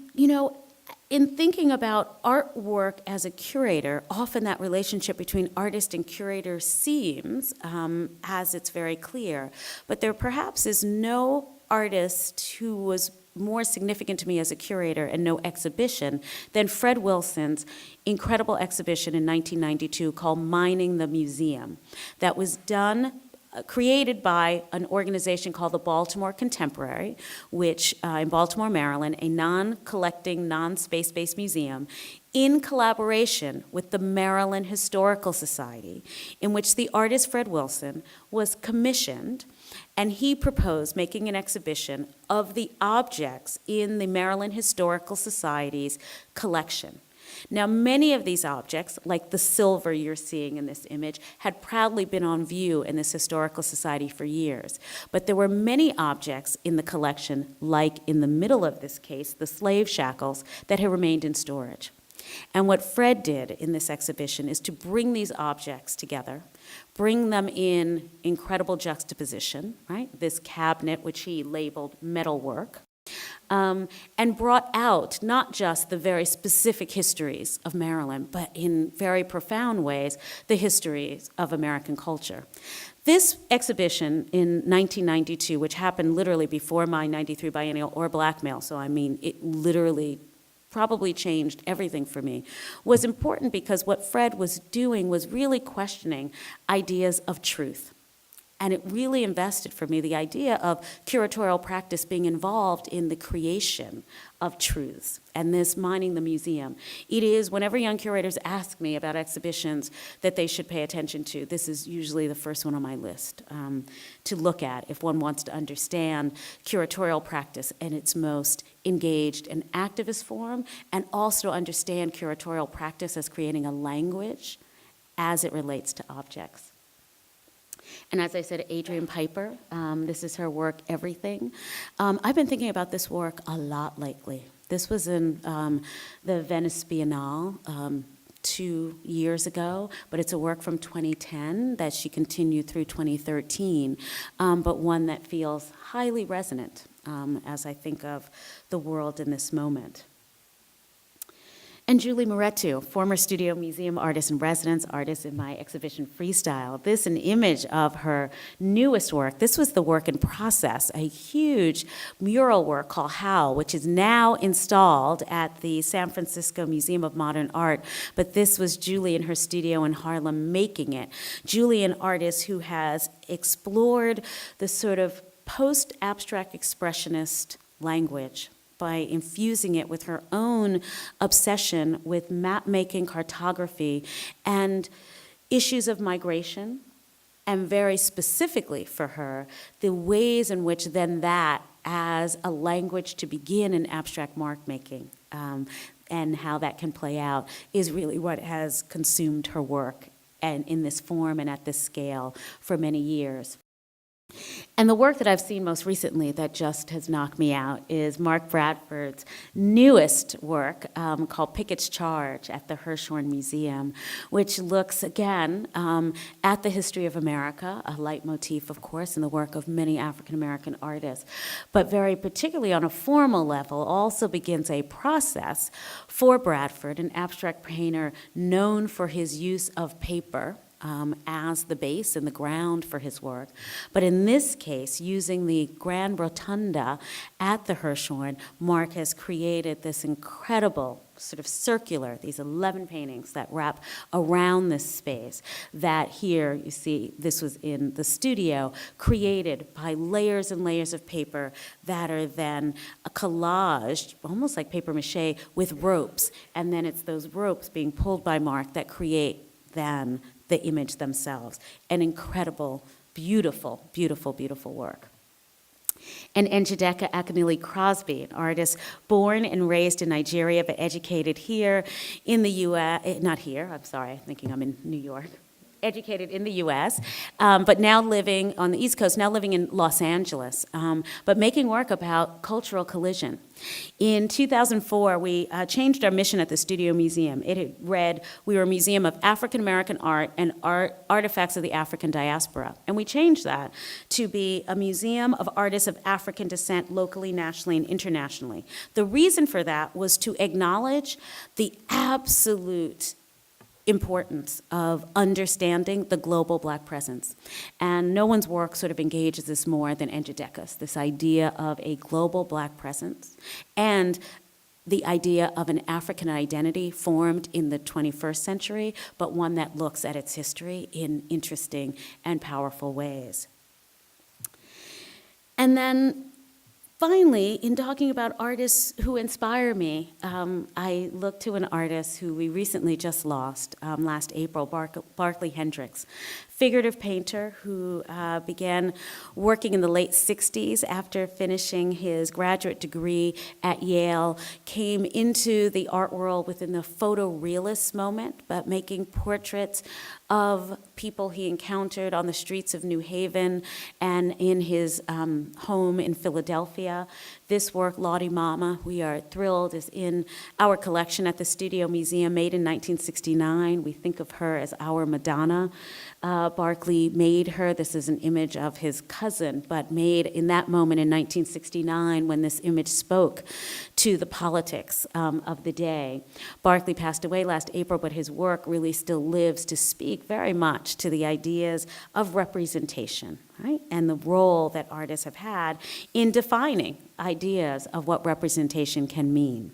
in thinking about artwork as a curator, often that relationship between artist and curator seems, as it's very clear, but there perhaps is no artist who was more significant to me as a curator and no exhibition than Fred Wilson's incredible exhibition in 1992 called Mining the Museum, that was created by an organization called the Baltimore Contemporary, which in Baltimore, Maryland, a non-collecting, non-space-based museum, in collaboration with the Maryland Historical Society, in which the artist Fred Wilson was commissioned, and he proposed making an exhibition of the objects in the Maryland Historical Society's collection. Now, many of these objects, like the silver you're seeing in this image, had proudly been on view in this historical society for years. But there were many objects in the collection, like in the middle of this case, the slave shackles, that had remained in storage. And what Fred did in this exhibition is to bring these objects together, bring them in incredible juxtaposition, right? This cabinet, which he labeled metalwork, and brought out not just the very specific histories of Maryland, but in very profound ways, the histories of American culture. This exhibition in 1992, which happened literally before my 93 biennial or blackmail, so I mean, it literally probably changed everything for me, was important because what Fred was doing was really questioning ideas of truth. And it really invested for me the idea of curatorial practice being involved in the creation of truths and this mining the museum. It is, whenever young curators ask me about exhibitions that they should pay attention to, this is usually the first one on my list to look at if one wants to understand curatorial practice in its most engaged and activist form, and also understand curatorial practice as creating a language as it relates to objects. And as I said, Adrienne Piper, this is her work, Everything. I've been thinking about this work a lot lately. This was in the Venice Biennale 2 years ago, but it's a work from 2010 that she continued through 2013, but one that feels highly resonant as I think of the world in this moment. And Julie Moretti, former studio museum artist and residence artist in my exhibition Freestyle. This an image of her newest work. This was the work in process, a huge mural work called How, which is now installed at the San Francisco Museum of Modern Art. But this was Julie in her studio in Harlem making it. Julie, an artist who has explored the sort of post-abstract expressionist language by infusing it with her own obsession with map-making, cartography, and issues of migration, and very specifically for her, the ways in which then that as a language to begin in abstract mark-making, and how that can play out is really what has consumed her work and in this form and at this scale for many years. And the work that I've seen most recently that just has knocked me out is Mark Bradford's newest work called Pickett's Charge at the Hirshhorn Museum, which looks again at the history of America, a leitmotif, of course, in the work of many African-American artists, but very particularly on a formal level also begins a process for Bradford, an abstract painter known for his use of paper as the base and the ground for his work. But in this case, using the Grand Rotunda at the Hirshhorn, Mark has created this incredible sort of circular, these 11 paintings that wrap around this space that here, you see, this was in the studio, created by layers and layers of paper that are then a collage, almost like paper mache, with ropes. And then it's those ropes being pulled by Mark that create then the image themselves. An incredible, beautiful, beautiful, beautiful work. And Njideka Akinili Crosby, an artist born and raised in Nigeria but educated here in the U.S., not here, I'm sorry, I'm thinking I'm in New York. Educated in the U.S., but now living on the East Coast, now living in Los Angeles, but making work about cultural collision. In 2004, we changed our mission at the Studio Museum. It had read, we were a museum of African-American art and artifacts of the African diaspora. And we changed that to be a museum of artists of African descent locally, nationally, and internationally. The reason for that was to acknowledge the absolute importance of understanding the global Black presence. And no one's work sort of engages this more than Njideka's, this idea of a global Black presence and the idea of an African identity formed in the 21st century, but one that looks at its history in interesting and powerful ways. And then finally, in talking about artists who inspire me, I look to an artist who we recently just lost last April, Berkeley Hendricks, figurative painter who began working in the late 60s after finishing his graduate degree at Yale, came into the art world within the photorealist moment, but making portraits of people he encountered on the streets of New Haven and in his home in Philadelphia. This work, Lottie Mama, we are thrilled, is in our collection at the Studio Museum, made in 1969. We think of her as our Madonna. Berkeley made her. This is an image of his cousin, but made in that moment in 1969 when this image spoke to the politics of the day. Berkeley passed away last April, but his work really still lives to speak very much to the ideas of representation, right? And the role that artists have had in defining ideas of what representation can mean.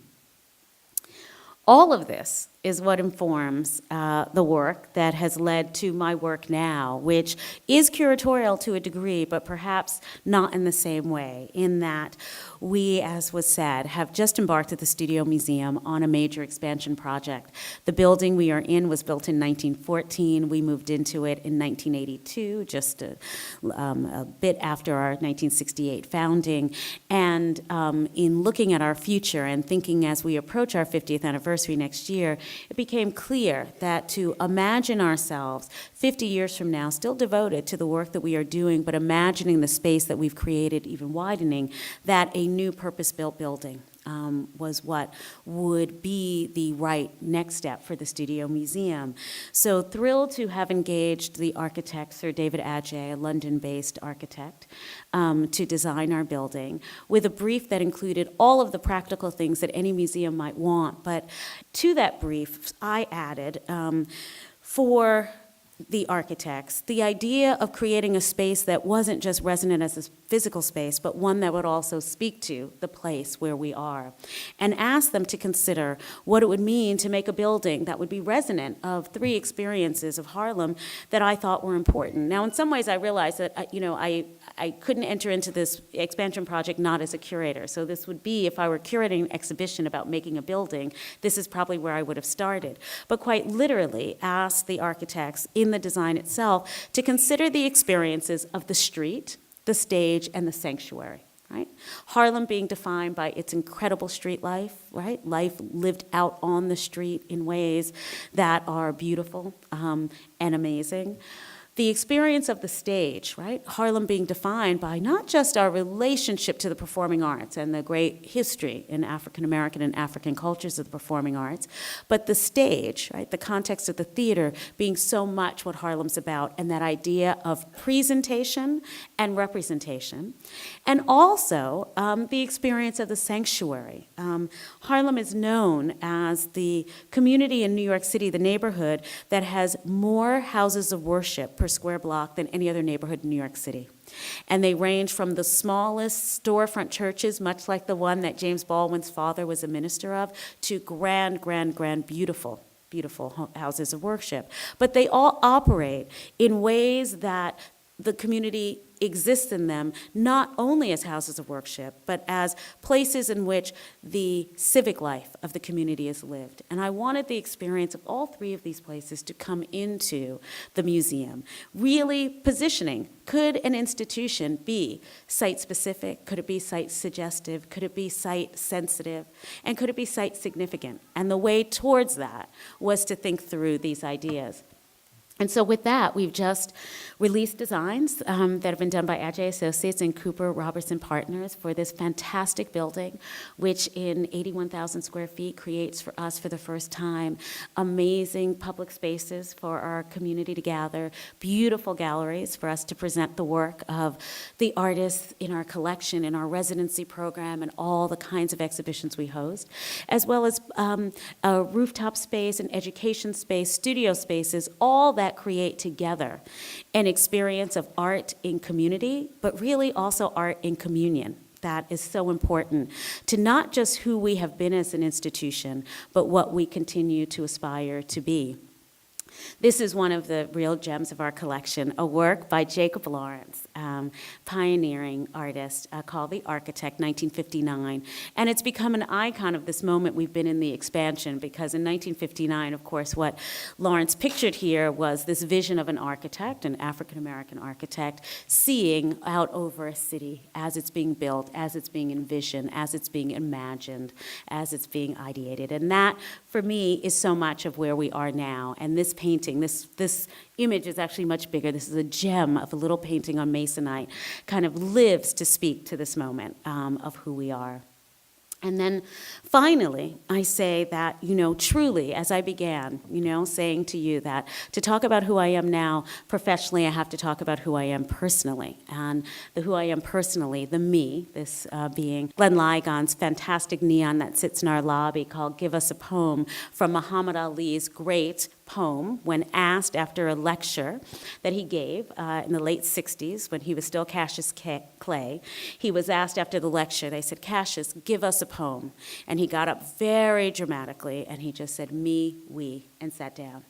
All of this is what informs the work that has led to my work now, which is curatorial to a degree, but perhaps not in the same way, in that we, as was said, have just embarked at the Studio Museum on a major expansion project. The building we are in was built in 1914. We moved into it in 1982, just a bit after our 1968 founding. And in looking at our future and thinking as we approach our 50th anniversary next year, it became clear that to imagine ourselves 50 years from now still devoted to the work that we are doing, but imagining the space that we've created, even widening, that a new purpose-built building was what would be the right next step for the Studio Museum. So thrilled to have engaged the architect, Sir David Adjaye, a London-based architect, to design our building with a brief that included all of the practical things that any museum might want. But to that brief, I added for the architects, the idea of creating a space that wasn't just resonant as a physical space, but one that would also speak to the place where we are, and ask them to consider what it would mean to make a building that would be resonant of three experiences of Harlem that I thought were important. Now, in some ways, I realized that, I couldn't enter into this expansion project not as a curator. So this would be, if I were curating an exhibition about making a building, this is probably where I would have started. But quite literally asked the architects in the design itself to consider the experiences of the street, the stage, and the sanctuary. Right? Harlem being defined by its incredible street life, right? Life lived out on the street in ways that are beautiful and amazing. The experience of the stage, right? Harlem being defined by not just our relationship to the performing arts and the great history in African American and African cultures of the performing arts, but the stage, right? The context of the theater being so much what Harlem's about, and that idea of presentation and representation. And also the experience of the sanctuary. Harlem is known as the community in New York City, the neighborhood, that has more houses of worship per square block than any other neighborhood in New York City. And they range from the smallest storefront churches, much like the one that James Baldwin's father was a minister of, to grand, beautiful houses of worship. But they all operate in ways that the community exists in them, not only as houses of worship, but as places in which the civic life of the community is lived. And I wanted the experience of all three of these places to come into the museum, really positioning. Could an institution be site-specific? Could it be site-suggestive? Could it be site-sensitive? And could it be site-significant? And the way towards that was to think through these ideas. And so with that, we've just released designs that have been done by Adjaye Associates and Cooper Robertson Partners for this fantastic building, which in 81,000 square feet creates for us for the first time amazing public spaces for our community to gather, beautiful galleries for us to present the work of the artists in our collection, in our residency program, and all the kinds of exhibitions we host, as well as a rooftop space, an education space, studio spaces, all that create together an experience of art in community, but really also art in communion. That is so important to not just who we have been as an institution, but what we continue to aspire to be. This is one of the real gems of our collection, a work by Jacob Lawrence, pioneering artist called The Architect, 1959. And it's become an icon of this moment we've been in the expansion, because in 1959, of course, what Lawrence pictured here was this vision of an architect, an African-American architect, seeing out over a city as it's being built, as it's being envisioned, as it's being imagined, as it's being ideated. And that, for me, is so much of where we are now. And this painting. This image is actually much bigger. This is a gem of a little painting on Masonite, kind of lives to speak to this moment of who we are. And then finally, I say that, truly, as I began, saying to you that to talk about who I am now professionally, I have to talk about who I am personally. And the who I am personally, the me, this being Glenn Ligon's fantastic neon that sits in our lobby called Give Us a Poem, from Muhammad Ali's great poem when asked after a lecture that he gave in the late 60s when he was still Cassius Clay. He was asked after the lecture, they said, "Cassius, give us a poem." And he got up very dramatically and he just said, "Me, we," and sat down.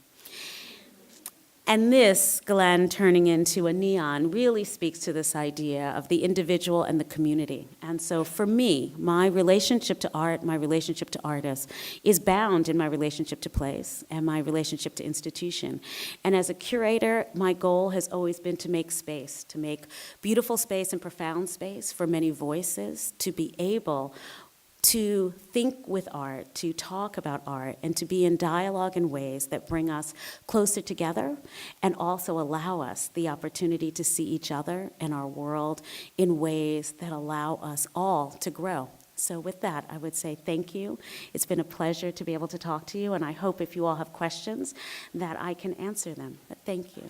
And this, Glenn turning into a neon, really speaks to this idea of the individual and the community. And so for me, my relationship to art, my relationship to artists, is bound in my relationship to place and my relationship to institution. And as a curator, my goal has always been to make space, to make beautiful space and profound space for many voices, to be able to think with art, to talk about art, and to be in dialogue in ways that bring us closer together and also allow us the opportunity to see each other and our world in ways that allow us all to grow. So with that, I would say thank you. It's been a pleasure to be able to talk to you, and I hope if you all have questions that I can answer them. But thank you.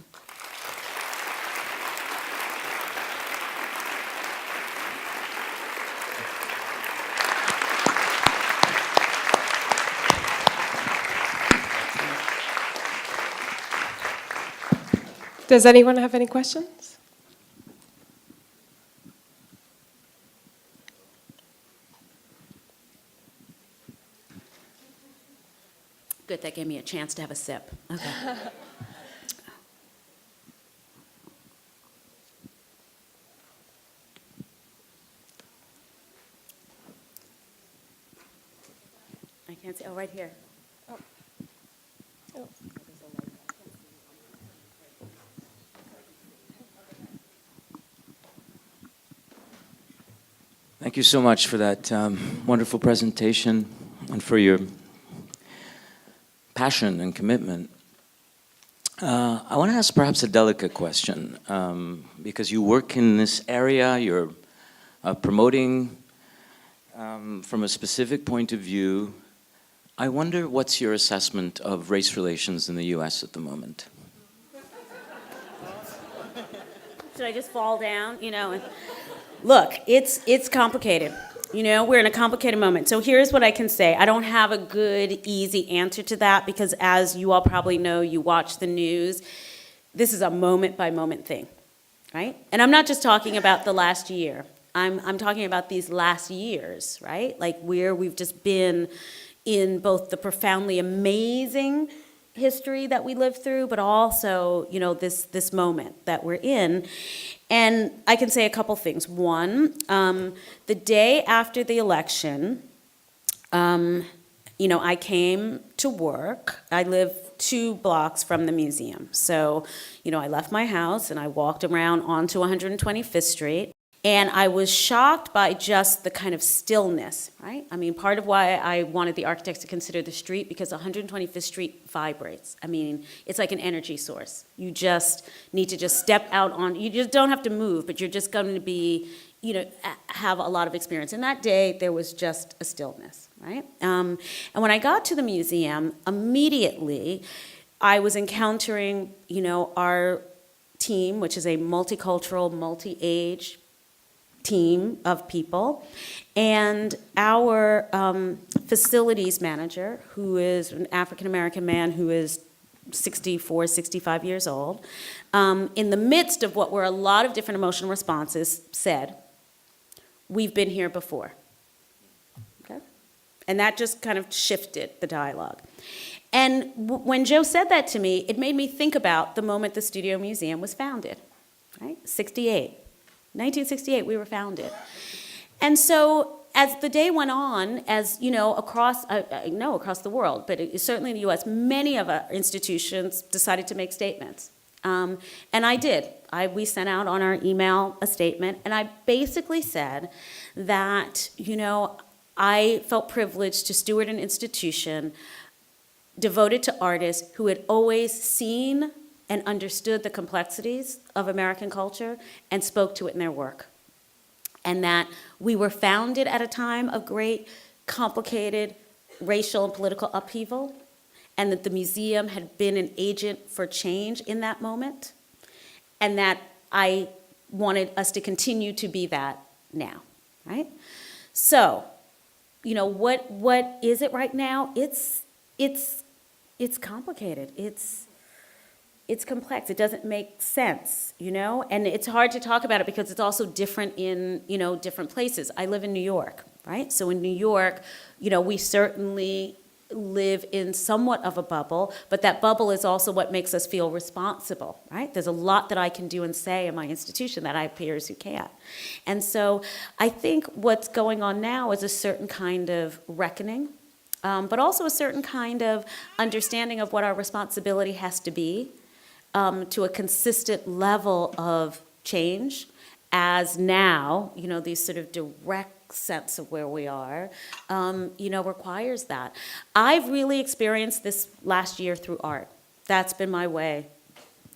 Does anyone have any questions? Good, that gave me a chance to have a sip. Okay. I can't see, oh, right here. Oh. Oh. Thank you so much for that wonderful presentation and for your passion and commitment. I want to ask perhaps a delicate question because you work in this area, you're promoting from a specific point of view. I wonder what's your assessment of race relations in the US at the moment? Should I just fall down, Look, it's complicated. We're in a complicated moment. So here's what I can say. I don't have a good, easy answer to that because as you all probably know, you watch the news, this is a moment-by-moment thing, right? And I'm not just talking about the last year. I'm talking about these last years, right? Like where we've just been in both the profoundly amazing history that we lived through, but also, this moment that we're in. And I can say a couple things. One, the day after the election, I came to work. I live 2 blocks from the museum. So, I left my house and I walked around onto 125th Street. And I was shocked by just the kind of stillness, right? I mean, part of why I wanted the architects to consider the street because 125th Street vibrates. I mean, it's like an energy source. You just need to just step out on, you just don't have to move, but you're just going to be, have a lot of experience. And that day, there was just a stillness, right? And when I got to the museum, immediately, I was encountering, our team, which is a multicultural, multi-age team of people, and our facilities manager, who is an African-American man who is 64, 65 years old, in the midst of what were a lot of different emotional responses, said, "We've been here before." Okay? And that just kind of shifted the dialogue. And when Joe said that to me, it made me think about the moment the Studio Museum was founded, right? 1968, we were founded. And so as the day went on, across the world, but certainly in the US, many of our institutions decided to make statements. And I did. We sent out on our email a statement, and I basically said that, I felt privileged to steward an institution devoted to artists who had always seen and understood the complexities of American culture and spoke to it in their work. And that we were founded at a time of great, complicated racial and political upheaval, and that the museum had been an agent for change in that moment, and that I wanted us to continue to be that now, right? So, you know, what is it right now? It's complicated. It's complex. It doesn't make sense, you know? And it's hard to talk about it because it's also different in, you know, different places. I live in New York, right? So in New York, you know, we certainly live in somewhat of a bubble, but that bubble is also what makes us feel responsible, right? There's a lot that I can do and say in my institution that I have peers who can't. And so I think what's going on now is a certain kind of reckoning, but also a certain kind of understanding of what our responsibility has to be to a consistent level of change, as now, you know, these sort of direct sense of where we are, you know, requires that. I've really experienced this last year through art. That's been my way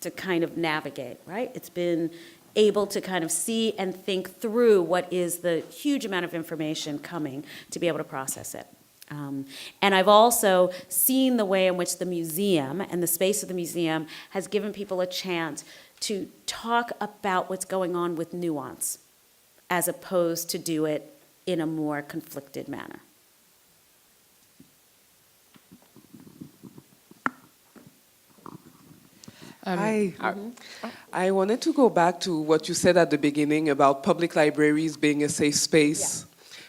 to kind of navigate, right? It's been able to kind of see and think through what is the huge amount of information coming to be able to process it. And I've also seen the way in which the museum and the space of the museum has given people a chance to talk about what's going on with nuance, as opposed to do it in a more conflicted manner. I wanted to go back to what you said at the beginning about public libraries being a safe space.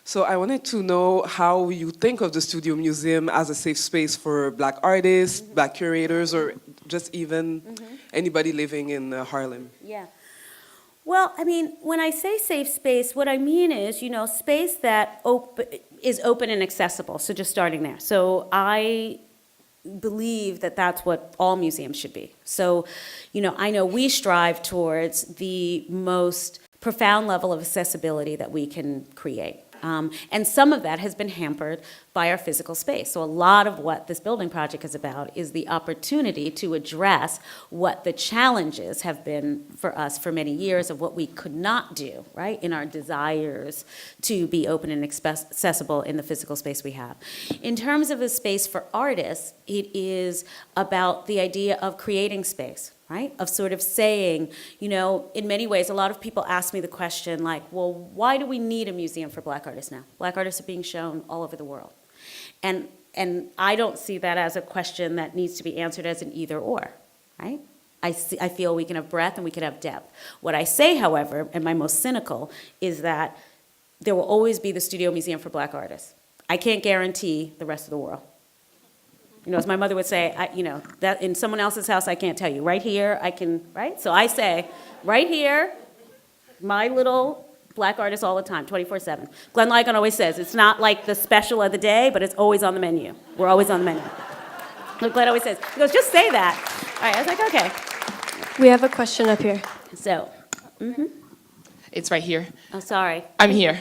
So I wanted to know how you think of the Studio Museum as a safe space for Black artists, Black curators, or just even anybody living in Harlem. Yeah. Well, I mean, when I say safe space, what I mean is, you know, space that is open and accessible. So just starting there. So I believe that that's what all museums should be. So, you know, I know we strive towards the most profound level of accessibility that we can create. And some of that has been hampered by our physical space. So a lot of what this building project is about is the opportunity to address what the challenges have been for us for many years of what we could not do, right, in our desires to be open and accessible in the physical space we have. In terms of a space for artists, it is about the idea of creating space, right? Of sort of saying, you know, in many ways, a lot of people ask me the question like, well, why do we need a museum for Black artists now? Black artists are being shown all over the world. And I don't see that as a question that needs to be answered as an either or, right? I feel we can have breadth and we can have depth. What I say, however, and my most cynical, is that there will always be the Studio Museum for Black artists. I can't guarantee the rest of the world. You know, as my mother would say, you know, that in someone else's house, I can't tell you. Right here, I can, right? So I say, right here, my little Black artists all the time, 24/7. Glenn Ligon always says, it's not like the special of the day, but it's always on the menu. We're always on the menu. Look, Glenn always says, he goes, just say that. All right, I was like, okay. We have a question up here. So, It's right here. oh, sorry. I'm here.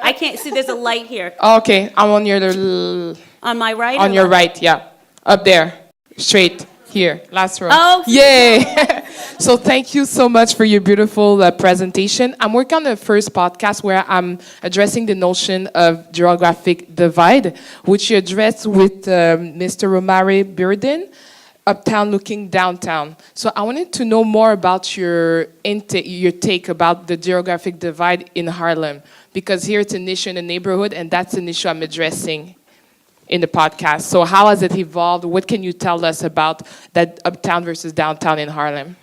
I can't see, there's a light here. Okay, I'm on your little, On my right? on or your left? right, yeah. Up there, straight here, last row. Oh, Yay! So thank you so much for your beautiful presentation. I'm working on the first podcast where I'm addressing the notion of geographic divide, which you addressed with Mr. Romare Bearden, Uptown Looking Downtown. So I wanted to know more about your take about the geographic divide in Harlem, because here it's an issue in the neighborhood, and that's an issue I'm addressing in the podcast. So how has it evolved? What can you tell us about that uptown versus downtown in Harlem?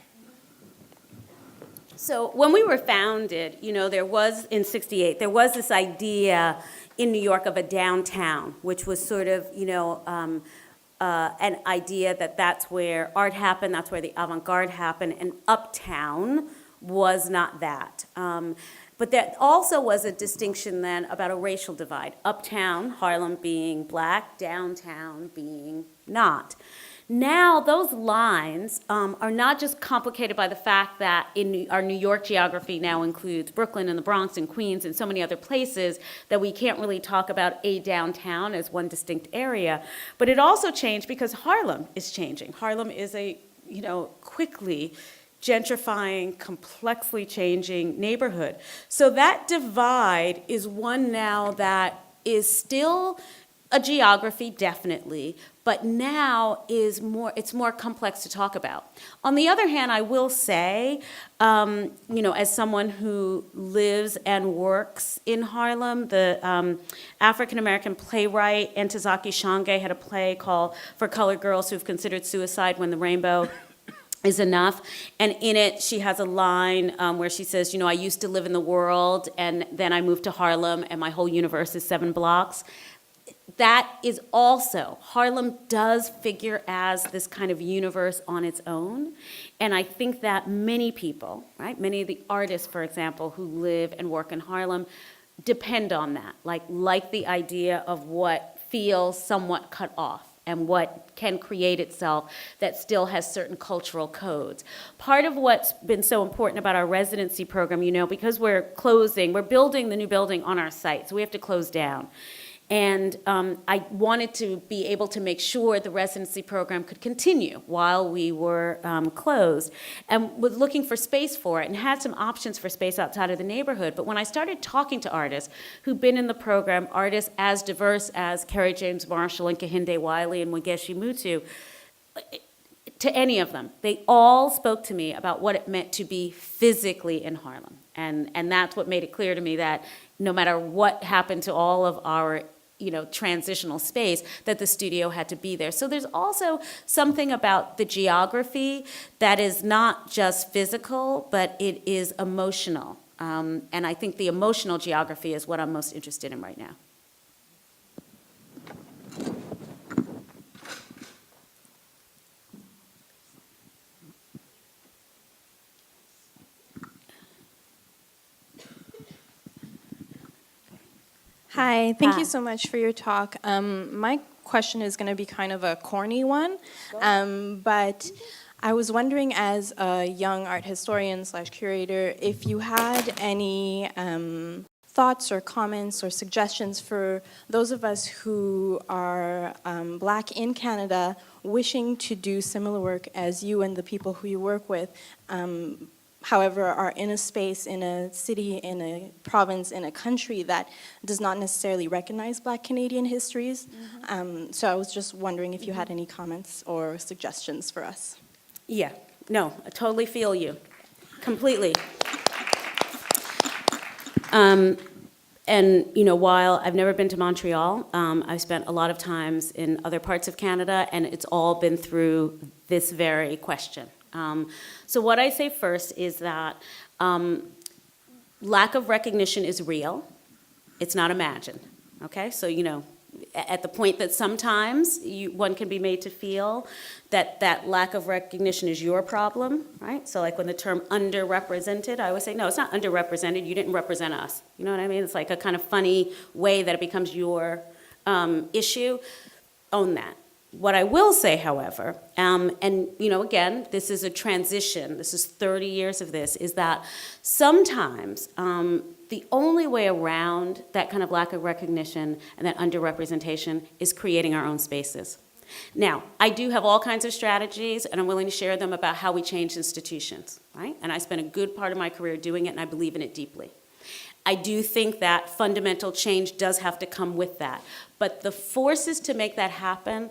So when we were founded, you know, there was, in '68, there was this idea in New York of a downtown, which was sort of, you know, an idea that that's where art happened, that's where the avant-garde happened, and uptown was not that. But there also was a distinction then about a racial divide. Uptown, Harlem being Black, downtown being not. Now those lines are not just complicated by the fact that our New York geography now includes Brooklyn and the Bronx and Queens and so many other places that we can't really talk about a downtown as one distinct area, but it also changed because Harlem is changing. Harlem is a, quickly gentrifying, complexly changing neighborhood. So that divide is one now that is still a geography, definitely, but now it's more complex to talk about. On the other hand, I will say, as someone who lives and works in Harlem, the African-American playwright Ntozake Shange had a play called For Colored Girls Who've Considered Suicide When the Rainbow is Enough. And in it, she has a line where she says, I used to live in the world, and then I moved to Harlem, and my whole universe is 7 blocks. That is also, Harlem does figure as this kind of universe on its own. And I think that many people, right, many of the artists, for example, who live and work in Harlem, depend on that, like the idea of what feels somewhat cut off and what can create itself that still has certain cultural codes. Part of what's been so important about our residency program, because we're building the new building on our site, so we have to close down. And I wanted to be able to make sure the residency program could continue while we were closed, and was looking for space for it and had some options for space outside of the neighborhood. But when I started talking to artists who've been in the program, artists as diverse as Kerry James Marshall and Kehinde Wiley and Wangechi Mutu, to any of them, they all spoke to me about what it meant to be physically in Harlem. And that's what made it clear to me that no matter what happened to all of our transitional space, that the studio had to be there. So there's also something about the geography that is not just physical, but it is emotional. And I think the emotional geography is what I'm most interested in right now. Hi, thank Hi. you so much for your talk. My question is going to be kind of a corny one, but I was wondering, as a young art historian / curator, if you had any thoughts or comments or suggestions for those of us who are Black in Canada wishing to do similar work as you and the people who you work with, however, are in a space, in a city, in a province, in a country that does not necessarily recognize Black Canadian histories. So I was just wondering if you had any comments or suggestions for us. Yeah, no, I totally feel you, completely. And while I've never been to Montreal, I've spent a lot of times in other parts of Canada, and it's all been through this very question. So what I say first is that lack of recognition is real. It's not imagined, okay? So, at the point that sometimes one can be made to feel that lack of recognition is your problem, right? So like when the term underrepresented, I always say, no, it's not underrepresented, you didn't represent us. You know what I mean? It's like a kind of funny way that it becomes your issue. Own that. What I will say, however, and again, this is a transition, this is 30 years of this, is that sometimes the only way around that kind of lack of recognition and that underrepresentation is creating our own spaces. Now, I do have all kinds of strategies, and I'm willing to share them about how we change institutions, right? And I spent a good part of my career doing it, and I believe in it deeply. I do think that fundamental change does have to come with that. But the forces to make that happen,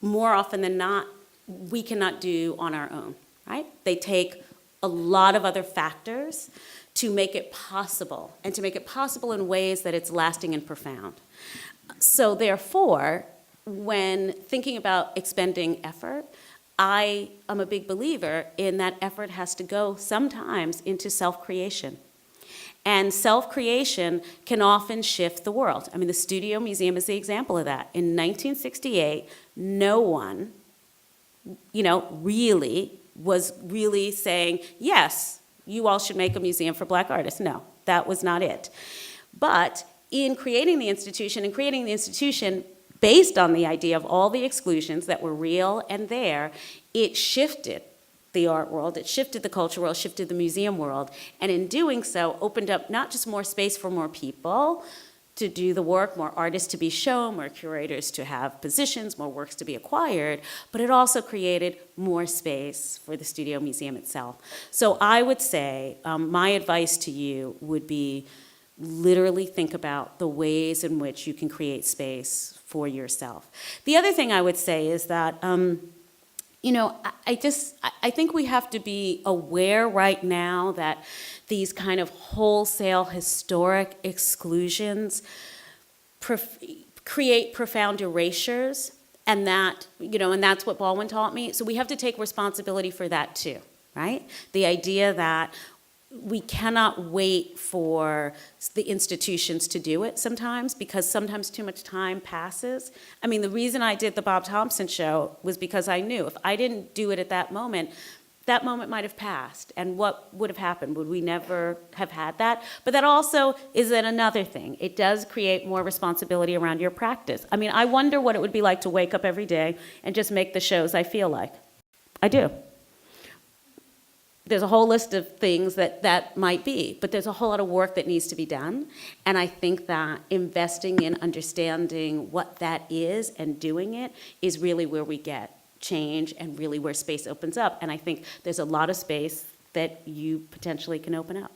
more often than not, we cannot do on our own, right? They take a lot of other factors to make it possible, and to make it possible in ways that it's lasting and profound. So therefore, when thinking about expending effort, I am a big believer in that effort has to go sometimes into self-creation. And self-creation can often shift the world. I mean, the Studio Museum is the example of that. In 1968, no one, was really saying, yes, you all should make a museum for Black artists. No, that was not it. But in creating the institution, based on the idea of all the exclusions that were real and there, it shifted the art world, it shifted the culture world, shifted the museum world, and in doing so, opened up not just more space for more people to do the work, more artists to be shown, more curators to have positions, more works to be acquired, but it also created more space for the Studio Museum itself. So I would say, my advice to you would be literally think about the ways in which you can create space for yourself. The other thing I would say is that, you know, I think we have to be aware right now that these kind of wholesale historic exclusions create profound erasures, and that, you know, and that's what Baldwin taught me. So we have to take responsibility for that too, right? The idea that we cannot wait for the institutions to do it sometimes, because sometimes too much time passes. I mean, the reason I did the Bob Thompson show was because I knew if I didn't do it at that moment might have passed. And what would have happened? Would we never have had that? But that also is then another thing. It does create more responsibility around your practice. I mean, I wonder what it would be like to wake up every day and just make the shows I feel like. I do. There's a whole list of things that might be, but there's a whole lot of work that needs to be done. And I think that investing in understanding what that is and doing it is really where we get change and really where space opens up. And I think there's a lot of space that you potentially can open up.